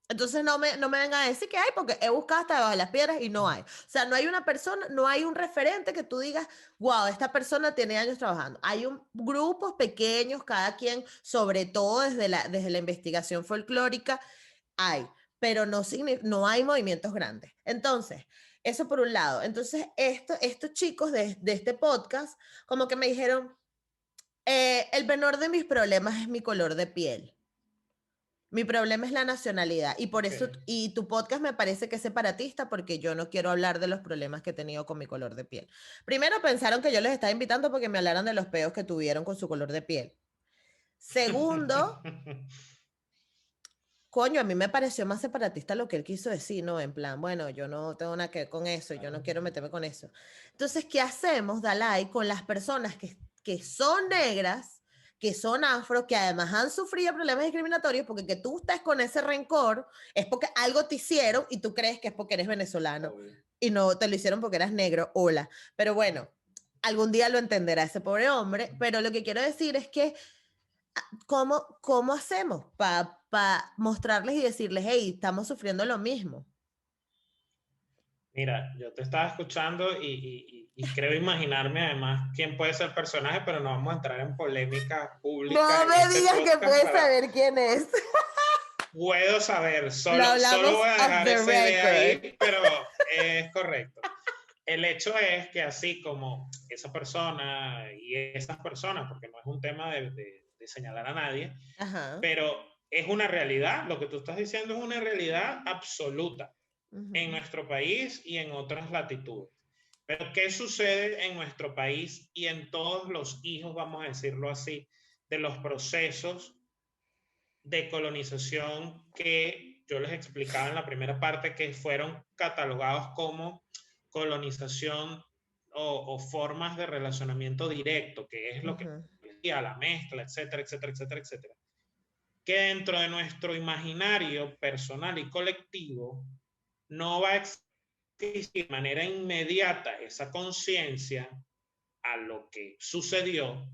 Entonces no me vengan a decir que hay, porque he buscado hasta debajo de las piedras y no hay. O sea, no hay una persona, no hay un referente que tú digas, wow, esta persona tiene años trabajando. Hay grupos pequeños, cada quien, sobre todo desde la investigación folclórica, hay. pero no hay movimientos grandes. Entonces, eso por un lado. Entonces, estos chicos de este podcast como que me dijeron, el menor de mis problemas es mi color de piel. Mi problema es la nacionalidad y por eso, Ok. y tu podcast me parece que es separatista porque yo no quiero hablar de los problemas que he tenido con mi color de piel. Primero pensaron que yo les estaba invitando porque me hablaran de los peos que tuvieron con su color de piel. Segundo, coño, a mí me pareció más separatista lo que él quiso decir, ¿no? En plan, bueno, yo no tengo nada que ver con eso, yo no Claro. quiero meterme con eso. Entonces, ¿qué hacemos, Dalai, con las personas que son negras, que son afro, que además han sufrido problemas discriminatorios, porque que tú estés con ese rencor es porque algo te hicieron y tú crees que es porque eres venezolano Obvio. y no te lo hicieron porque eras negro, hola. Pero bueno, algún día lo entenderá ese pobre hombre, pero lo que quiero decir es que ¿cómo hacemos para mostrarles y decirles, hey, estamos sufriendo lo mismo? Mira, yo te estaba escuchando y creo imaginarme además quién puede ser el personaje, pero no vamos a entrar en polémica No pública en me este digas que podcast puedes para... saber quién es. Puedo saber, Lo solo hablamos voy a off dejar the esa idea record. ahí, pero es correcto. El hecho es que así como esa persona y esas personas, porque no es un tema de señalar a nadie, Ajá. pero es una realidad, lo que tú estás diciendo es una realidad absoluta en Ujú, nuestro país y en otras latitudes. Pero ¿qué sucede en nuestro país y en todos los hijos, vamos a decirlo así, de los procesos de colonización que yo les explicaba en la primera parte, que fueron catalogados como colonización o formas de relacionamiento directo, que es lo que ujú, decía, la mezcla, etcétera, etcétera, etcétera, etcétera? Que dentro de nuestro imaginario personal y colectivo no va a existir de manera inmediata esa conciencia a lo que sucedió,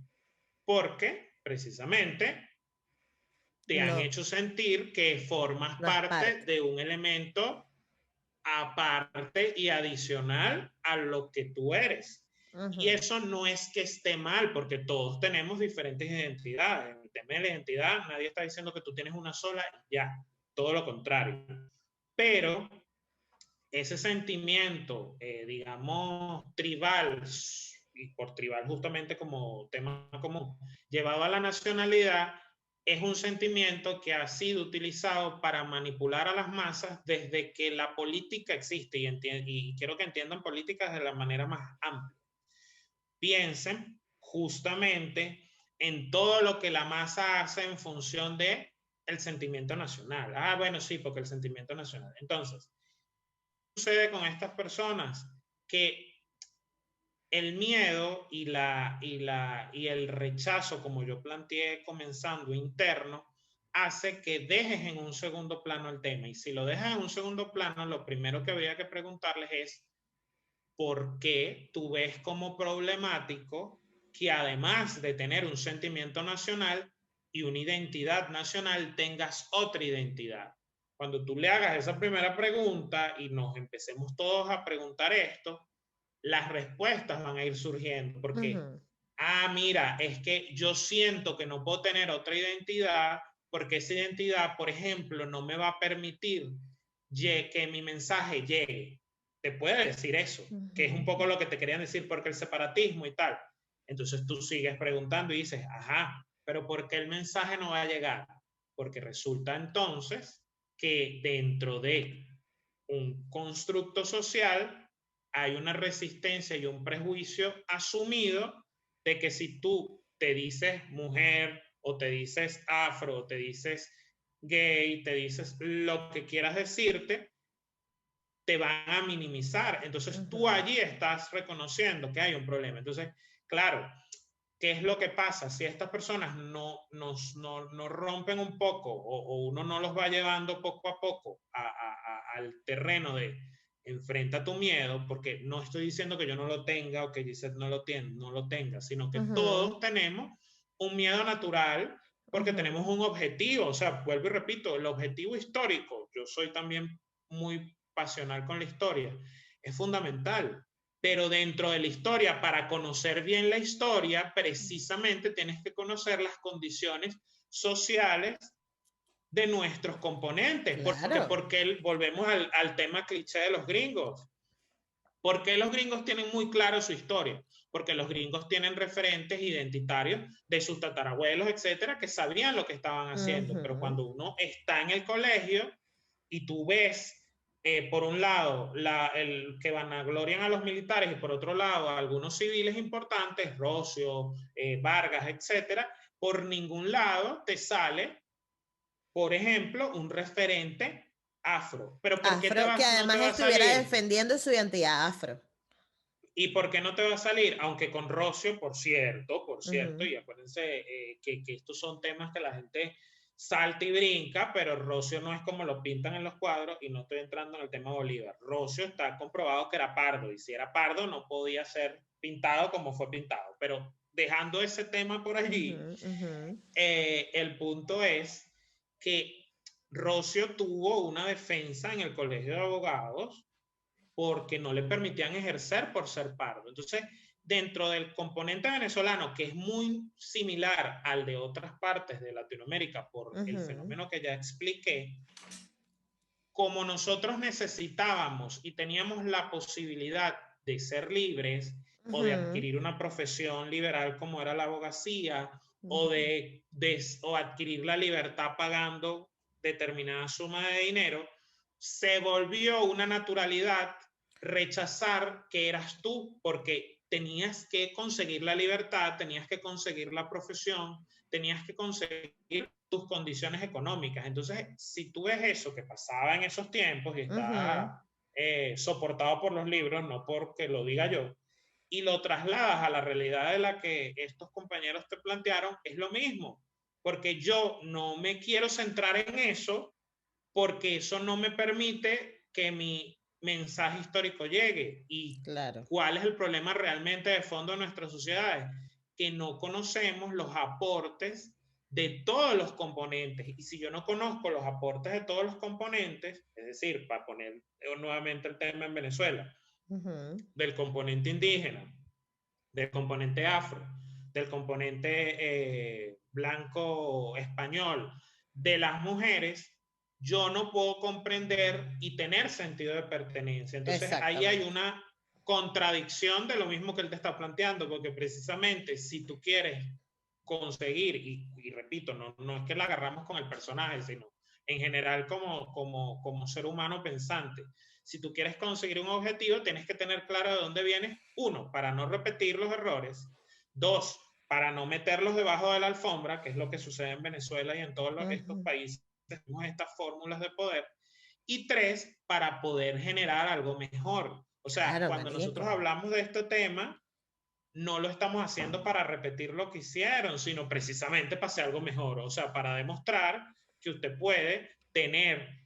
porque precisamente te han no, hecho sentir que formas no es parte parte. de un elemento aparte y adicional a lo que tú eres. Y Ujú, eso no es que esté mal, porque todos tenemos diferentes identidades. En el tema de la identidad, nadie está diciendo que tú tienes una sola y ya, todo lo contrario. Pero ese sentimiento, digamos, tribal, y por tribal justamente como tema común, llevado a la nacionalidad, es un sentimiento que ha sido utilizado para manipular a las masas desde que la política existe, y quiero que entiendan políticas de la manera más amplia. Piensen justamente en todo lo que la masa hace en función de el sentimiento nacional. Ah, bueno, sí, porque el sentimiento nacional. Entonces, sucede con estas personas? Que el miedo y el rechazo, como yo planteé comenzando interno, hace que dejes en un segundo plano el tema. Y si lo dejas en un segundo plano, lo primero que habría que preguntarles es, ¿por qué tú ves como problemático que además de tener un sentimiento nacional y una identidad nacional, tengas otra identidad? Cuando tú le hagas esa primera pregunta y nos empecemos todos a preguntar esto, las respuestas van a ir surgiendo, porque, ujú, mira, es que yo siento que no puedo tener otra identidad porque esa identidad, por ejemplo, no me va a permitir que mi mensaje llegue. Te puede decir eso, que es un ujú, poco lo que te querían decir, porque el separatismo y tal. Entonces tú sigues preguntando y dices, ajá, pero ¿por qué el mensaje no va a llegar? Porque resulta entonces que dentro de un constructo social hay una resistencia y un prejuicio asumido de que si tú te dices mujer o te dices afro o te dices gay, te dices lo que quieras decirte, te van a minimizar. Entonces tú ujú, allí estás reconociendo que hay un problema. Entonces, claro, ¿qué es lo que pasa? Si estas personas no rompen un poco o uno no los va llevando poco a poco al terreno de enfrenta tu miedo, porque no estoy diciendo que yo no lo tenga o que Gisette no lo tenga, sino que ujú, todos tenemos un miedo natural porque ujú, tenemos un objetivo. O sea, vuelvo y repito, el objetivo histórico, yo soy también muy pasional con la historia, es fundamental. Pero dentro de la historia, para conocer bien la historia, precisamente tienes que conocer las condiciones sociales de nuestros componentes. Claro. Porque volvemos al tema cliché de los gringos. ¿Por qué los gringos tienen muy claro su historia? Porque los gringos tienen referentes identitarios de sus tatarabuelos, etcétera, que sabían lo que estaban haciendo. Pero Ujú. cuando uno está en el colegio y tú ves, por un lado, el que vanaglorian a los militares y por otro lado a algunos civiles importantes, Rocio, Vargas, etcétera, por ningún lado te sale, por ejemplo, un referente afro. Pero ¿por qué Afro, que no te además va a estuviera salir? defendiendo su identidad afro. ¿Y por qué no te va a salir? Aunque con Rocio, por cierto, Ujú, y acuérdense, que estos son temas que la gente salta y brinca, pero Rocio no es como lo pintan en los cuadros, y no estoy entrando en el tema de Bolívar. Rocio está comprobado que era pardo, y si era pardo no podía ser pintado como fue pintado. Pero dejando ese tema por ujú, allí, ujú. el punto es que Rocio tuvo una defensa en el Colegio de Abogados porque no le permitían ejercer por ser pardo. Entonces, dentro del componente venezolano, que es muy similar al de otras partes de Latinoamérica por el Ujú, fenómeno que ya expliqué, como nosotros necesitábamos y teníamos la posibilidad de ser libres o de ujú, adquirir una profesión liberal como era la abogacía, o ujú. o adquirir la libertad pagando determinada suma de dinero, se volvió una naturalidad rechazar que eras tú, porque tenías que conseguir la libertad, tenías que conseguir la profesión, tenías que conseguir tus condiciones económicas. Entonces, si tú ves eso que pasaba en esos tiempos y Ujú. está soportado por los libros, no porque lo diga yo, y lo trasladas a la realidad de la que estos compañeros te plantearon, es lo mismo, porque yo no me quiero centrar en eso, porque eso no me permite que mi mensaje histórico llegue. ¿Y Claro, cuál es el problema realmente de fondo de nuestras sociedades? Que no conocemos los aportes de todos los componentes. Y si yo no conozco los aportes de todos los componentes, es decir, para poner nuevamente el tema en Venezuela, ujú, del componente indígena, del componente afro, del componente blanco español, de las mujeres, yo no puedo comprender y tener sentido de pertenencia. Entonces ahí hay exactamente. una contradicción de lo mismo que él te está planteando, porque precisamente si tú quieres conseguir, y repito, no es que la agarramos con el personaje, sino en general como ser humano pensante, si tú quieres conseguir un objetivo, tienes que tener claro de dónde vienes. Uno, para no repetir los errores. Dos, para no meterlos debajo de la alfombra, que es lo que sucede en Venezuela y en todos estos Ujú. países. Tenemos estas fórmulas de poder. Y tres, para poder generar algo mejor. O sea, Claro, cuando nosotros marico. hablamos de este tema, no lo estamos haciendo para repetir lo que hicieron, sino precisamente para hacer algo mejor. O sea, para demostrar que usted puede tener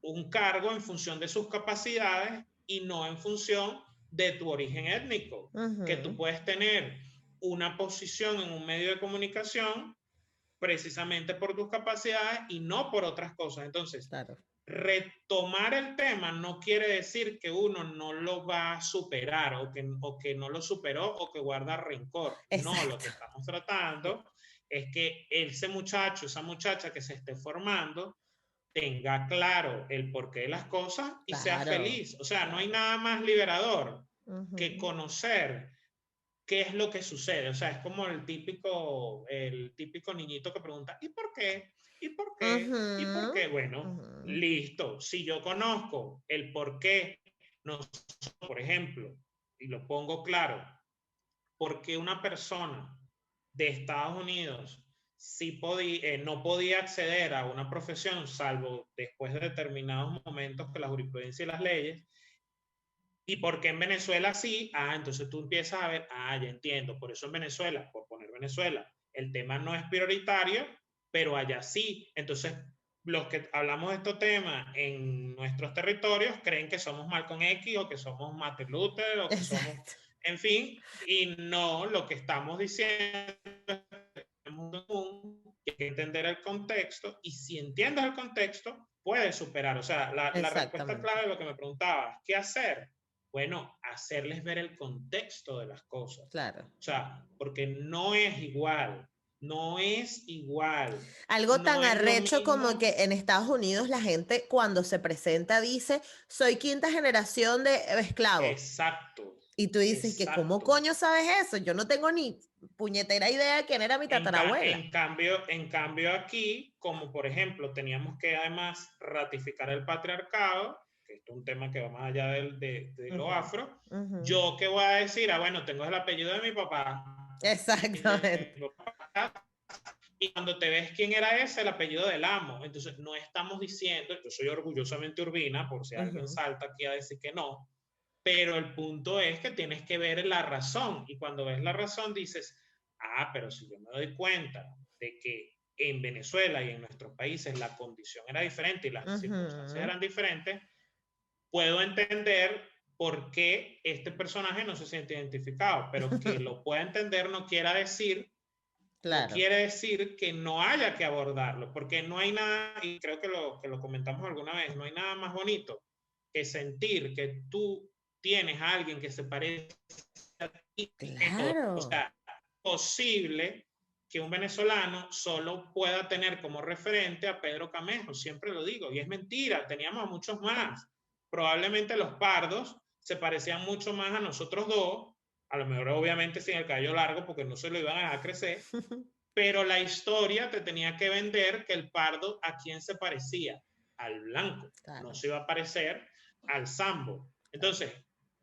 un cargo en función de sus capacidades y no en función de tu origen étnico. Que tú Ujú, puedes tener una posición en un medio de comunicación precisamente por tus capacidades y no por otras cosas. Entonces, claro. retomar el tema no quiere decir que uno no lo va a superar, o que no lo superó o que guarda rencor. No, lo Exacto. que estamos tratando es que ese muchacho, esa muchacha que se esté formando, tenga claro el porqué de las cosas y sea Claro, feliz. O sea, no hay claro. nada más liberador que Ujú, conocer qué es lo que sucede. O sea, es como el típico niñito que pregunta, ¿y por qué? ¿Y por qué? ¿Y por ujú, qué? Bueno, ujú. listo. Si yo conozco el por qué, no, por ejemplo, y lo pongo claro, por qué una persona de Estados Unidos no podía acceder a una profesión, salvo después de determinados momentos que la jurisprudencia y las leyes, y por qué en Venezuela sí. Entonces tú empiezas a ver, ya entiendo, por eso en Venezuela, por poner Venezuela, el tema no es prioritario, pero allá sí. Entonces, los que hablamos de estos temas en nuestros territorios creen que somos Malcolm X, o que somos Martin Luther, o que somos, Exacto. en fin, y no, lo que estamos diciendo que hay que entender el contexto, y si entiendes el contexto, puedes superar. O sea, la respuesta Exactamente. clave de lo que me preguntabas, ¿qué hacer? Bueno, hacerles ver el contexto de las cosas. Claro. O sea, porque no es igual No es igual. Algo tan No es lo arrecho como mismo. que en Estados Unidos la gente cuando se presenta dice, soy quinta generación de esclavos. Exacto, Y tú dices que, ¿cómo exacto. coño sabes eso? Yo no tengo ni puñetera idea de quién era mi tatarabuela. En cambio aquí, como por ejemplo, teníamos que además ratificar el patriarcado, que esto es un tema que va más allá de lo Ujú, afro, ujú. yo qué voy a decir, bueno, tengo el apellido de mi papá, y de Exactamente. mi papá, y cuando te ves quién era ese, el apellido del amo. Entonces, no estamos diciendo, yo soy orgullosamente urbina, por si alguien Ujú. salta aquí a decir que no, pero el punto es que tienes que ver la razón, y cuando ves la razón dices, pero si yo me doy cuenta de que en Venezuela y en nuestros países la condición era diferente y las circunstancias Ujú. eran diferentes, puedo entender por qué este personaje no se siente identificado, pero que lo pueda entender no Claro, quiere decir que no haya que abordarlo, porque no hay nada, y creo que lo comentamos alguna vez, no hay nada más bonito que sentir que tú tienes a alguien que se parece a ti. O claro. sea, es posible que un venezolano solo pueda tener como referente a Pedro Camejo, siempre lo digo, y es mentira, teníamos a muchos más. Probablemente los pardos se parecían mucho más a nosotros dos, a lo mejor obviamente sin el cabello largo porque no se lo iban a dejar crecer, pero la historia te tenía que vender que el pardo a quién se parecía, al blanco, no Claro, se iba a parecer al sambo. claro, Entonces,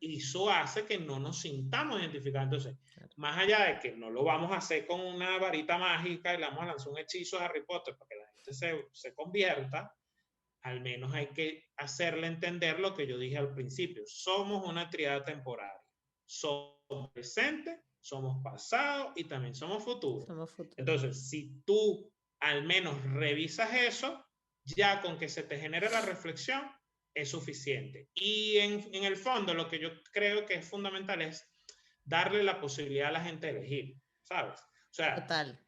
eso hace que no nos sintamos identificados. Entonces, claro. más allá de que no lo vamos a hacer con una varita mágica y le vamos a lanzar un hechizo a Harry Potter para que la gente se convierta, al menos hay que hacerle entender lo que yo dije al principio. Somos una triada temporaria. Somos presente, somos pasado y también somos futuro. Somos futuro. Entonces, si tú al menos revisas eso, ya con que se te genere la reflexión es suficiente. Y en el fondo, lo que yo creo que es fundamental es darle la posibilidad a la gente de elegir, ¿sabes? O sea, Total.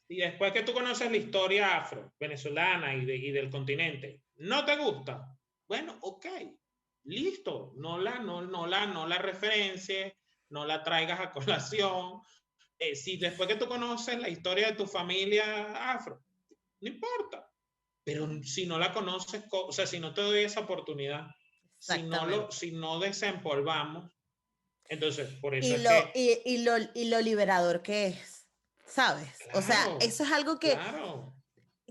y después que tú conoces la historia afro, venezolana y del continente, ¿no te gusta? Bueno, ok, listo, no la referencies, no la traigas a colación. Si después que tú conoces la historia de tu familia afro, no importa. Pero si no la conoces, o sea, si no te doy esa oportunidad, Exactamente. si no desempolvamos, entonces por eso Y es lo, que, y lo liberador que es, ¿sabes? O sea, claro, eso es algo claro,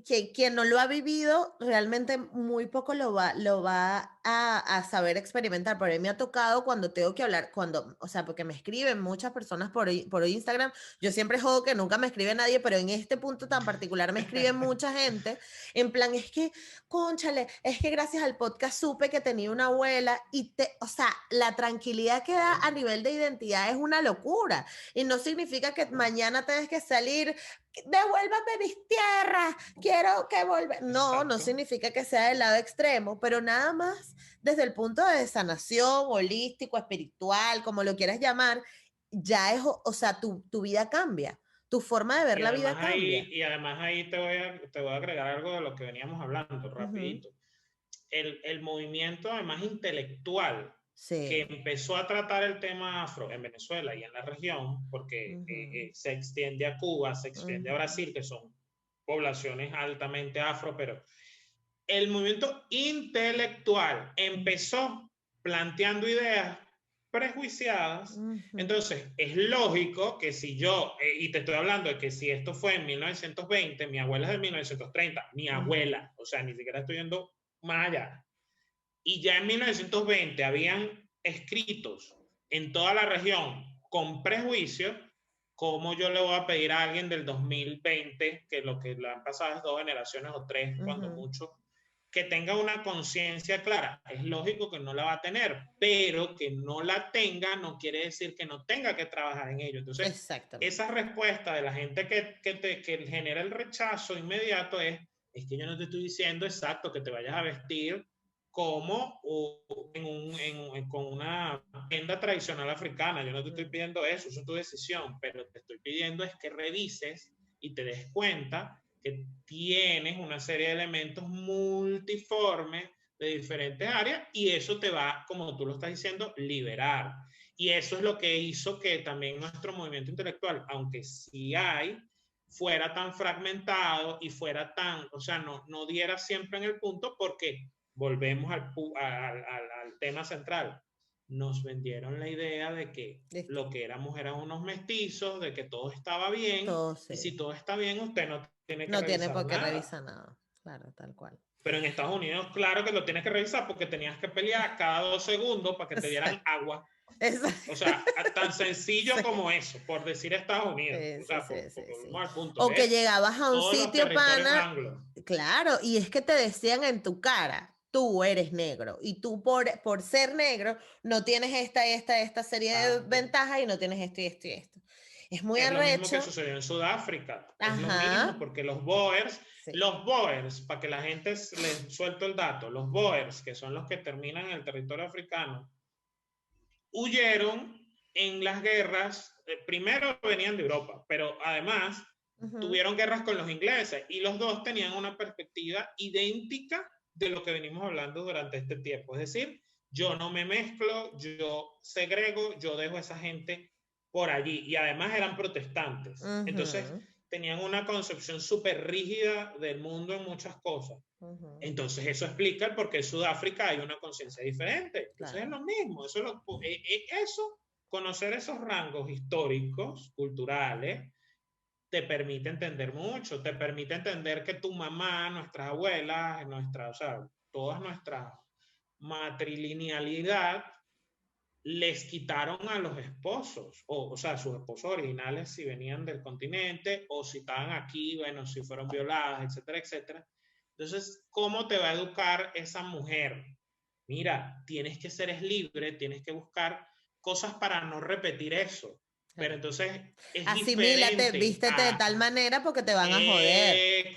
que quien no lo ha vivido realmente muy poco lo va a saber experimentar. Pero a mí me ha tocado cuando tengo que hablar, o sea, porque me escriben muchas personas por Instagram. Yo siempre jodo que nunca me escribe nadie, pero en este punto tan particular me escribe mucha gente. En plan, es que, cónchale, es que gracias al podcast supe que tenía una abuela o sea, la tranquilidad que da a nivel de identidad es una locura. Y no significa que mañana tengas que salir, devuélvame mis tierras, quiero que vuelva. No, no exacto. significa que sea del lado extremo, pero nada más desde el punto de sanación, holístico, espiritual, como lo quieras llamar, ya es, o sea, tu vida cambia, tu forma de ver la vida cambia. Y además ahí te voy a agregar algo de lo que veníamos hablando Ujú. rapidito. El movimiento además intelectual que Sí. empezó a tratar el tema afro en Venezuela y en la región, porque Ujú. se extiende a Cuba, se extiende a Ujú. Brasil, que son poblaciones altamente afro, pero el movimiento intelectual empezó planteando ideas prejuiciadas. Ujú. Entonces, es lógico que si yo, y te estoy hablando de que si esto fue en 1920, mi abuela es de 1930, mi Ujú. abuela, o sea, ni siquiera estoy yendo más allá. Y ya en 1920 habían escritos en toda la región con prejuicios. ¿Cómo yo le voy a pedir a alguien del 2020, que lo que le han pasado es 2 generaciones o 3, cuando Ujú. mucho, que tenga una conciencia clara? Es lógico que no la va a tener, pero que no la tenga no quiere decir que no tenga que trabajar en ello. Entonces, esa Exactamente. respuesta de la gente que genera el rechazo inmediato es que yo no te estoy diciendo exacto que te vayas a vestir como con una agenda tradicional africana. Yo no te estoy Ujú. pidiendo eso, eso es tu decisión, pero te estoy pidiendo es que revises y te des cuenta que tienes una serie de elementos multiformes de diferentes áreas y eso te va, como tú lo estás diciendo, liberar. Y eso es lo que hizo que también nuestro movimiento intelectual, aunque sí hay, fuera tan fragmentado y fuera tan, o sea, no diera siempre en el punto, porque volvemos al tema central. Nos vendieron la idea de que Listo. lo que éramos eran unos mestizos, de que todo estaba bien, Todo y sí. si todo está bien, usted no tiene que No tiene revisar por qué nada. revisar nada. Claro, tal cual. Pero en Estados Unidos, claro que lo tienes que revisar, porque tenías que pelear cada 2 segundos para que te dieran Exacto. agua. O Exacto. sea, tan sencillo Sí. como eso, por decir Estados Unidos. Sí, O sí, sea, sí, sí, sí. volvemos al punto, O que es llegabas a un todos los sitio, territorios pana, anglos. claro, y es que te decían en tu cara, tú eres negro, y tú por ser negro no tienes esta serie de Exacto. ventajas y no tienes esto y esto y esto. Es muy Es lo mismo que arrecho. sucedió en Sudáfrica. Es lo mismo Ajá. porque Sí. los Boers, para que la gente les suelto el dato, los Boers, que son los que terminan en el territorio africano, huyeron en las guerras. Primero venían de Europa, pero además Ujú. tuvieron guerras con los ingleses, y los dos tenían una perspectiva idéntica de lo que venimos hablando durante este tiempo. Es decir, yo no me mezclo, yo segrego, yo dejo a esa gente por allí. Y además eran protestantes. Entonces Ujú. tenían una concepción súper rígida del mundo en muchas cosas. Ujú. Entonces eso explica el por qué en Sudáfrica hay una conciencia diferente. Entonces es Claro. lo mismo. Eso, conocer esos rangos históricos, culturales, te permite entender mucho. Te permite entender que tu mamá, nuestras abuelas, o sea, toda nuestra matrilinealidad les quitaron a los esposos, o sea, sus esposos originales, si venían del continente o si estaban aquí, bueno, si fueron violadas, etcétera, etcétera. Entonces, ¿cómo te va a educar esa mujer? Mira, tienes que ser libre, tienes que buscar cosas para no repetir eso. Pero Claro. entonces es Asimílate, diferente vístete de tal manera porque te van a joder.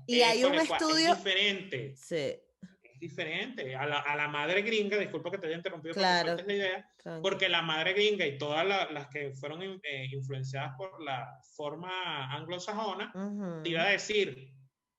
Y hay un es estudio, diferente. sí, Es diferente. A la madre gringa, disculpa que te haya interrumpido para que sueltes claro, la idea, tranqui. porque la madre gringa y todas las que fueron influenciadas por la forma anglosajona, te iba Ujú. a decir,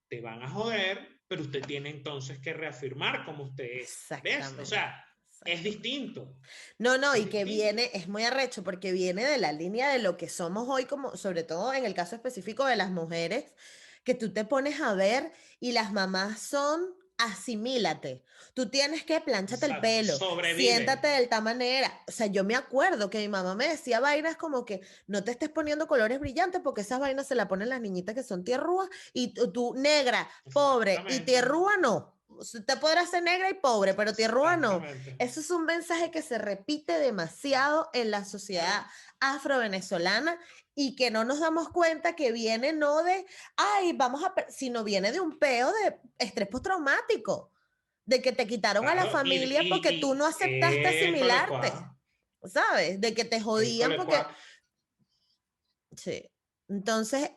te van a joder, pero usted tiene entonces que reafirmar cómo usted es. ¿Ves? O Exactamente, sea, es exactamente. distinto. No, no, Es y que distinto. viene, es muy arrecho porque viene de la línea de lo que somos hoy, como sobre todo en el caso específico de las mujeres, que tú te pones a ver y las mamás son asimílate. Tú tienes que plánchate el Exacto. pelo, Sobrevive. siéntate de esta manera. O sea, yo me acuerdo que mi mamá me decía vainas como que no te estés poniendo colores brillantes porque esas vainas se las ponen las niñitas que son tierrúas y tú negra, pobre y Exactamente. tierrúa no. Usted podrá ser negra y pobre, pero tierrúa no. Exactamente. Eso es un mensaje que se repite demasiado en la sociedad Claro. afro-venezolana y que no nos damos cuenta que viene no de, ay, sino viene de un peo de estrés postraumático, de que te quitaron a la Claro. familia porque tú no aceptaste asimilarte, Cole, ¿sabes? De que te jodían porque, sí. Entonces,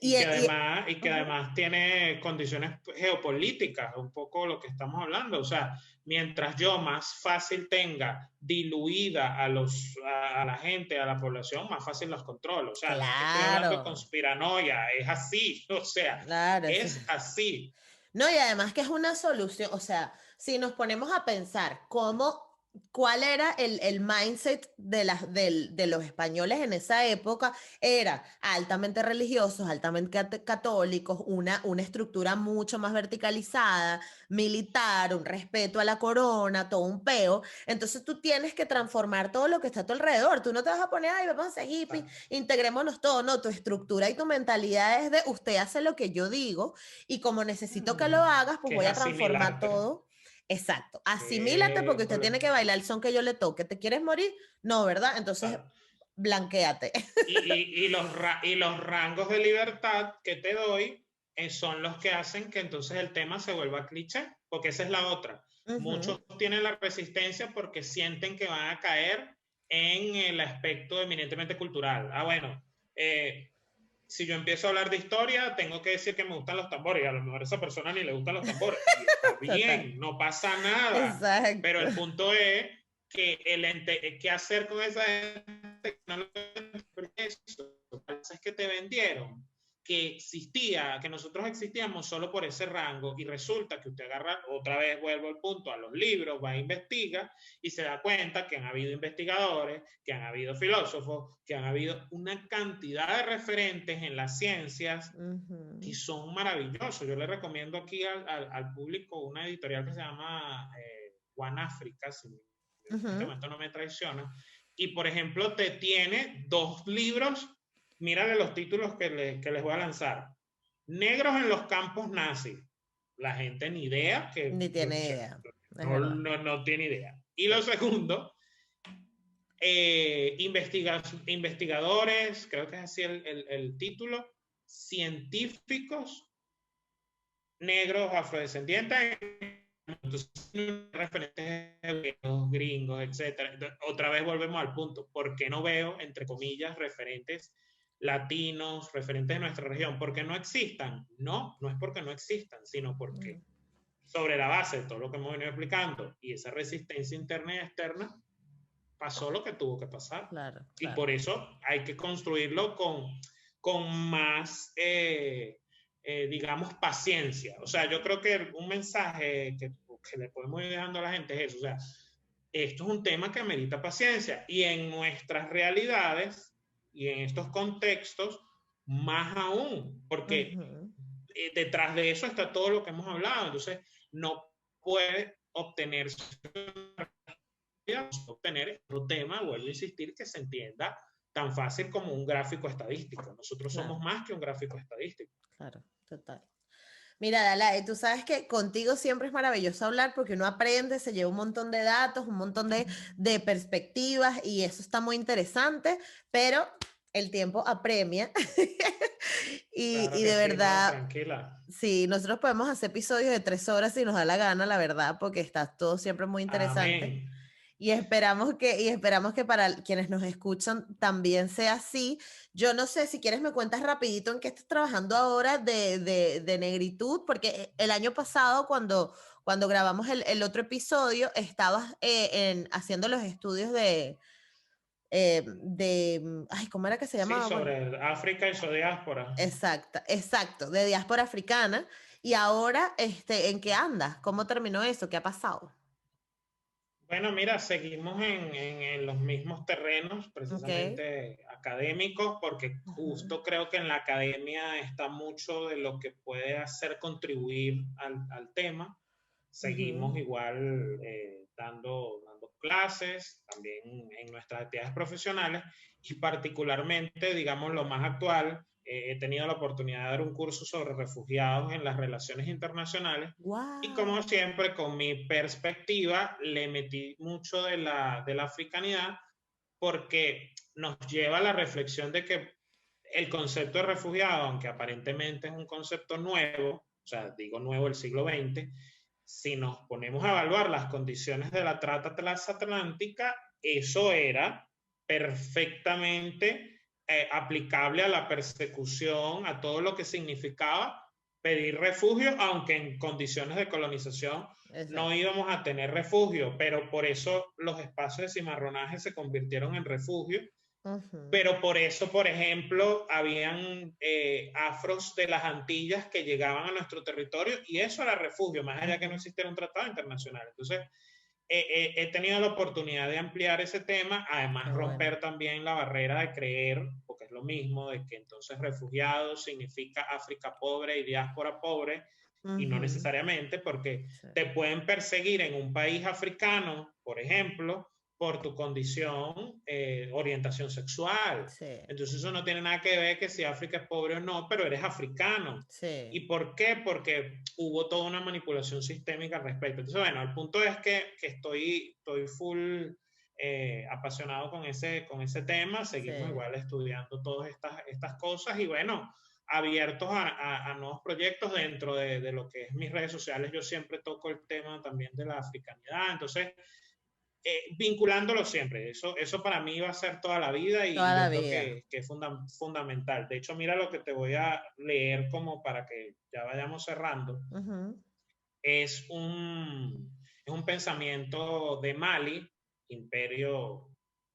y que y además, y que ujú, además tiene condiciones geopolíticas, un poco lo que estamos hablando. O sea, mientras yo más fácil tenga diluida a la gente, a la población, más fácil los controlo. O sea, no es que estoy hablando de claro, conspiranoia, es así. O sea, claro, sí. es así. No, y además que es una solución, o sea, si nos ponemos a pensar cuál era el mindset de los españoles en esa época, era altamente religiosos, altamente católicos, una estructura mucho más verticalizada, militar, un respeto a la corona, todo un peo. Entonces tú tienes que transformar todo lo que está a tu alrededor. Tú no te vas a poner, ay, vamos a ser hippies, Exacto. integrémonos todo. No, tu estructura y tu mentalidad es de usted hace lo que yo digo y como necesito que lo hagas, pues Que voy es a transformar asimilarte. todo. Exacto. Asimílate porque usted tiene que bailar el son que yo le toque. ¿Te quieres morir? No, ¿verdad? Entonces, Exacto. blanquéate. Y los rangos de libertad que te doy son los que hacen que entonces el tema se vuelva cliché, porque esa es la otra. Ujú. Muchos tienen la resistencia porque sienten que van a caer en el aspecto eminentemente cultural. Ah, bueno, si yo empiezo a hablar de historia, tengo que decir que me gustan los tambores, y a lo mejor a esa persona ni le gustan los tambores, y está Total. bien, no pasa nada, pero Exacto. el punto es que qué hacer con esa gente que no lo eso, es que te vendieron que nosotros existíamos solo por ese rango, y resulta que usted agarra, otra vez vuelvo al punto, a los libros, va a investigar y se da cuenta que han habido investigadores, que han habido filósofos, que han habido una cantidad de referentes en las ciencias que son maravillosos. Yo le recomiendo aquí al público una editorial que se llama One Africa, si en este momento no me traiciona, y por ejemplo te tiene 2 libros. Mírale los títulos que les voy a lanzar. Negros en los campos nazis. La gente ni idea. Ni tiene idea. No tiene idea. Y lo segundo, investigadores, creo que es así el título, científicos negros afrodescendientes, referentes gringos, etc. Otra vez volvemos al punto. ¿Por qué no veo, entre comillas, referentes latinos, referentes de nuestra región? ¿Porque no existan? No es porque no existan, sino porque sobre la base de todo lo que hemos venido explicando y esa resistencia interna y externa, pasó lo que tuvo que pasar. Claro. Y por eso hay que construirlo con más, digamos, paciencia. O sea, yo creo que un mensaje que le podemos ir dejando a la gente es eso. O sea, esto es un tema que amerita paciencia, y en nuestras realidades y en estos contextos, más aún, porque detrás de eso está todo lo que hemos hablado. Entonces, no puede obtener otro tema, vuelvo a insistir, que se entienda tan fácil como un gráfico estadístico. Nosotros somos más que un gráfico estadístico. Claro, total. Mira, Dalai, tú sabes que contigo siempre es maravilloso hablar porque uno aprende, se lleva un montón de datos, un montón de perspectivas, y eso está muy interesante, pero el tiempo apremia. Claro y que de sí, verdad, no, tranquila. sí, nosotros podemos hacer episodios de 3 horas si nos da la gana, la verdad, porque está todo siempre muy interesante. Amén. Y esperamos que para quienes nos escuchan también sea así. Yo no sé, si quieres me cuentas rapidito en qué estás trabajando ahora de Negritud, porque el año pasado cuando grabamos el otro episodio, estabas haciendo los estudios ay, ¿cómo era que se Sí, llamaba? Bueno, sobre África y su diáspora. exacto, de diáspora africana. Y ahora, ¿en qué andas? ¿Cómo terminó eso? ¿Qué ha pasado? Bueno, mira, seguimos en los mismos terrenos, Ok. precisamente académicos, porque justo creo que en la academia está mucho de lo que puede hacer contribuir al tema. Seguimos igual dando clases, también en nuestras actividades profesionales, y particularmente, digamos, lo más actual, he tenido la oportunidad de dar un curso sobre refugiados en las relaciones internacionales. Y como Wow. siempre, con mi perspectiva, le metí mucho de la africanidad, porque nos lleva a la reflexión de que el concepto de refugiado, aunque aparentemente es un concepto nuevo, o sea, digo nuevo del siglo XX, si nos ponemos a evaluar las condiciones de la trata transatlántica, eso era perfectamente aplicable a la persecución, a todo lo que significaba pedir refugio, aunque en condiciones de colonización no íbamos a tener refugio, pero por eso los espacios de cimarronaje se convirtieron en refugio. Pero por eso, por ejemplo, habían afros de las Antillas que llegaban a nuestro territorio, y eso era refugio, más allá que no existiera un tratado internacional. Entonces, he tenido la oportunidad de ampliar ese tema, además romper también la barrera de creer, porque es lo mismo, de que entonces refugiado significa África pobre y diáspora pobre, y no necesariamente, porque te pueden perseguir en un país africano, por ejemplo, por tu condición, orientación sexual. Sí. Entonces eso no tiene nada que ver que si África es pobre o no, pero eres africano. Sí. ¿Y por qué? Porque hubo toda una manipulación sistémica al respecto. Entonces, bueno, el punto es que estoy full apasionado con ese tema. Seguimos igual estudiando todas estas cosas, y bueno, abiertos a nuevos proyectos dentro de lo que es mis redes sociales. Yo siempre toco el tema también de la africanidad. Entonces, vinculándolo siempre, eso para mí va a ser toda la vida, y Toda yo la creo vida. que es fundamental. De hecho, mira lo que te voy a leer como para que ya vayamos cerrando. Es un pensamiento de Mali, imperio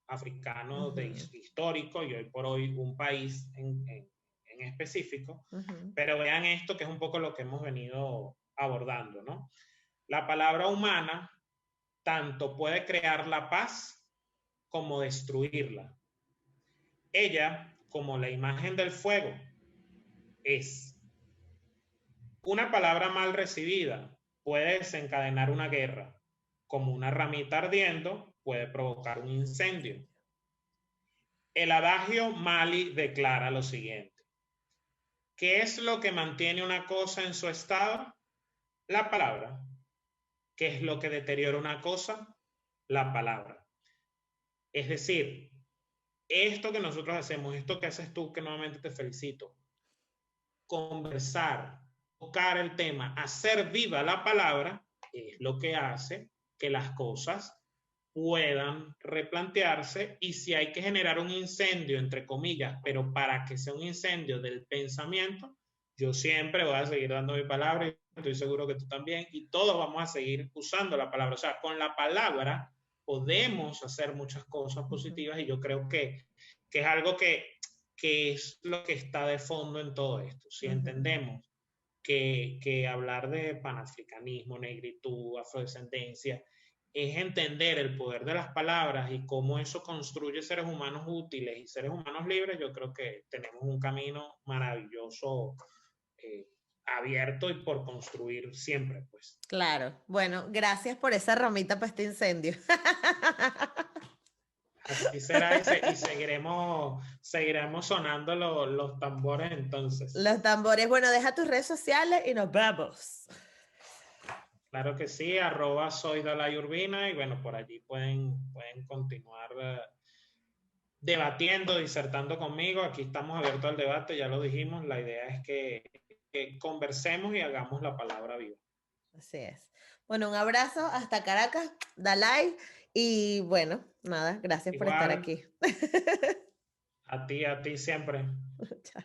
africano histórico, y hoy por hoy un país en en específico, Ujú. pero vean esto que es un poco lo que hemos venido abordando, ¿no? La palabra humana tanto puede crear la paz como destruirla. Ella, como la imagen del fuego, es una palabra mal recibida, puede desencadenar una guerra, como una ramita ardiendo puede provocar un incendio. El adagio Mali declara lo siguiente: ¿qué es lo que mantiene una cosa en su estado? La palabra. ¿Qué es lo que deteriora una cosa? La palabra. Es decir, esto que nosotros hacemos, esto que haces tú, que nuevamente te felicito, conversar, tocar el tema, hacer viva la palabra, es lo que hace que las cosas puedan replantearse, y si hay que generar un incendio, entre comillas, pero para que sea un incendio del pensamiento, yo siempre voy a seguir dando mi palabra y estoy seguro que tú también, y todos vamos a seguir usando la palabra. O sea, con la palabra podemos hacer muchas cosas Ujú. positivas, y yo creo que es algo que es lo que está de fondo en todo esto. Si Ujú. entendemos que hablar de panafricanismo, negritud, afrodescendencia, es entender el poder de las palabras y cómo eso construye seres humanos útiles y seres humanos libres, yo creo que tenemos un camino maravilloso, eh, abierto y por construir siempre, pues. Claro. Bueno, gracias por esa ramita para este incendio. Así será, y seguiremos sonando los tambores entonces. Los tambores. Bueno, deja tus redes sociales y nos vemos. Claro que sí, @soy Dalai Urbina, y bueno, por allí pueden continuar debatiendo, disertando conmigo. Aquí estamos abiertos al debate, ya lo dijimos. La idea es que conversemos y hagamos la palabra viva. Así es. Bueno, un abrazo hasta Caracas, Dalai. Y bueno, nada, gracias por estar Igual, aquí. a ti siempre. Chao.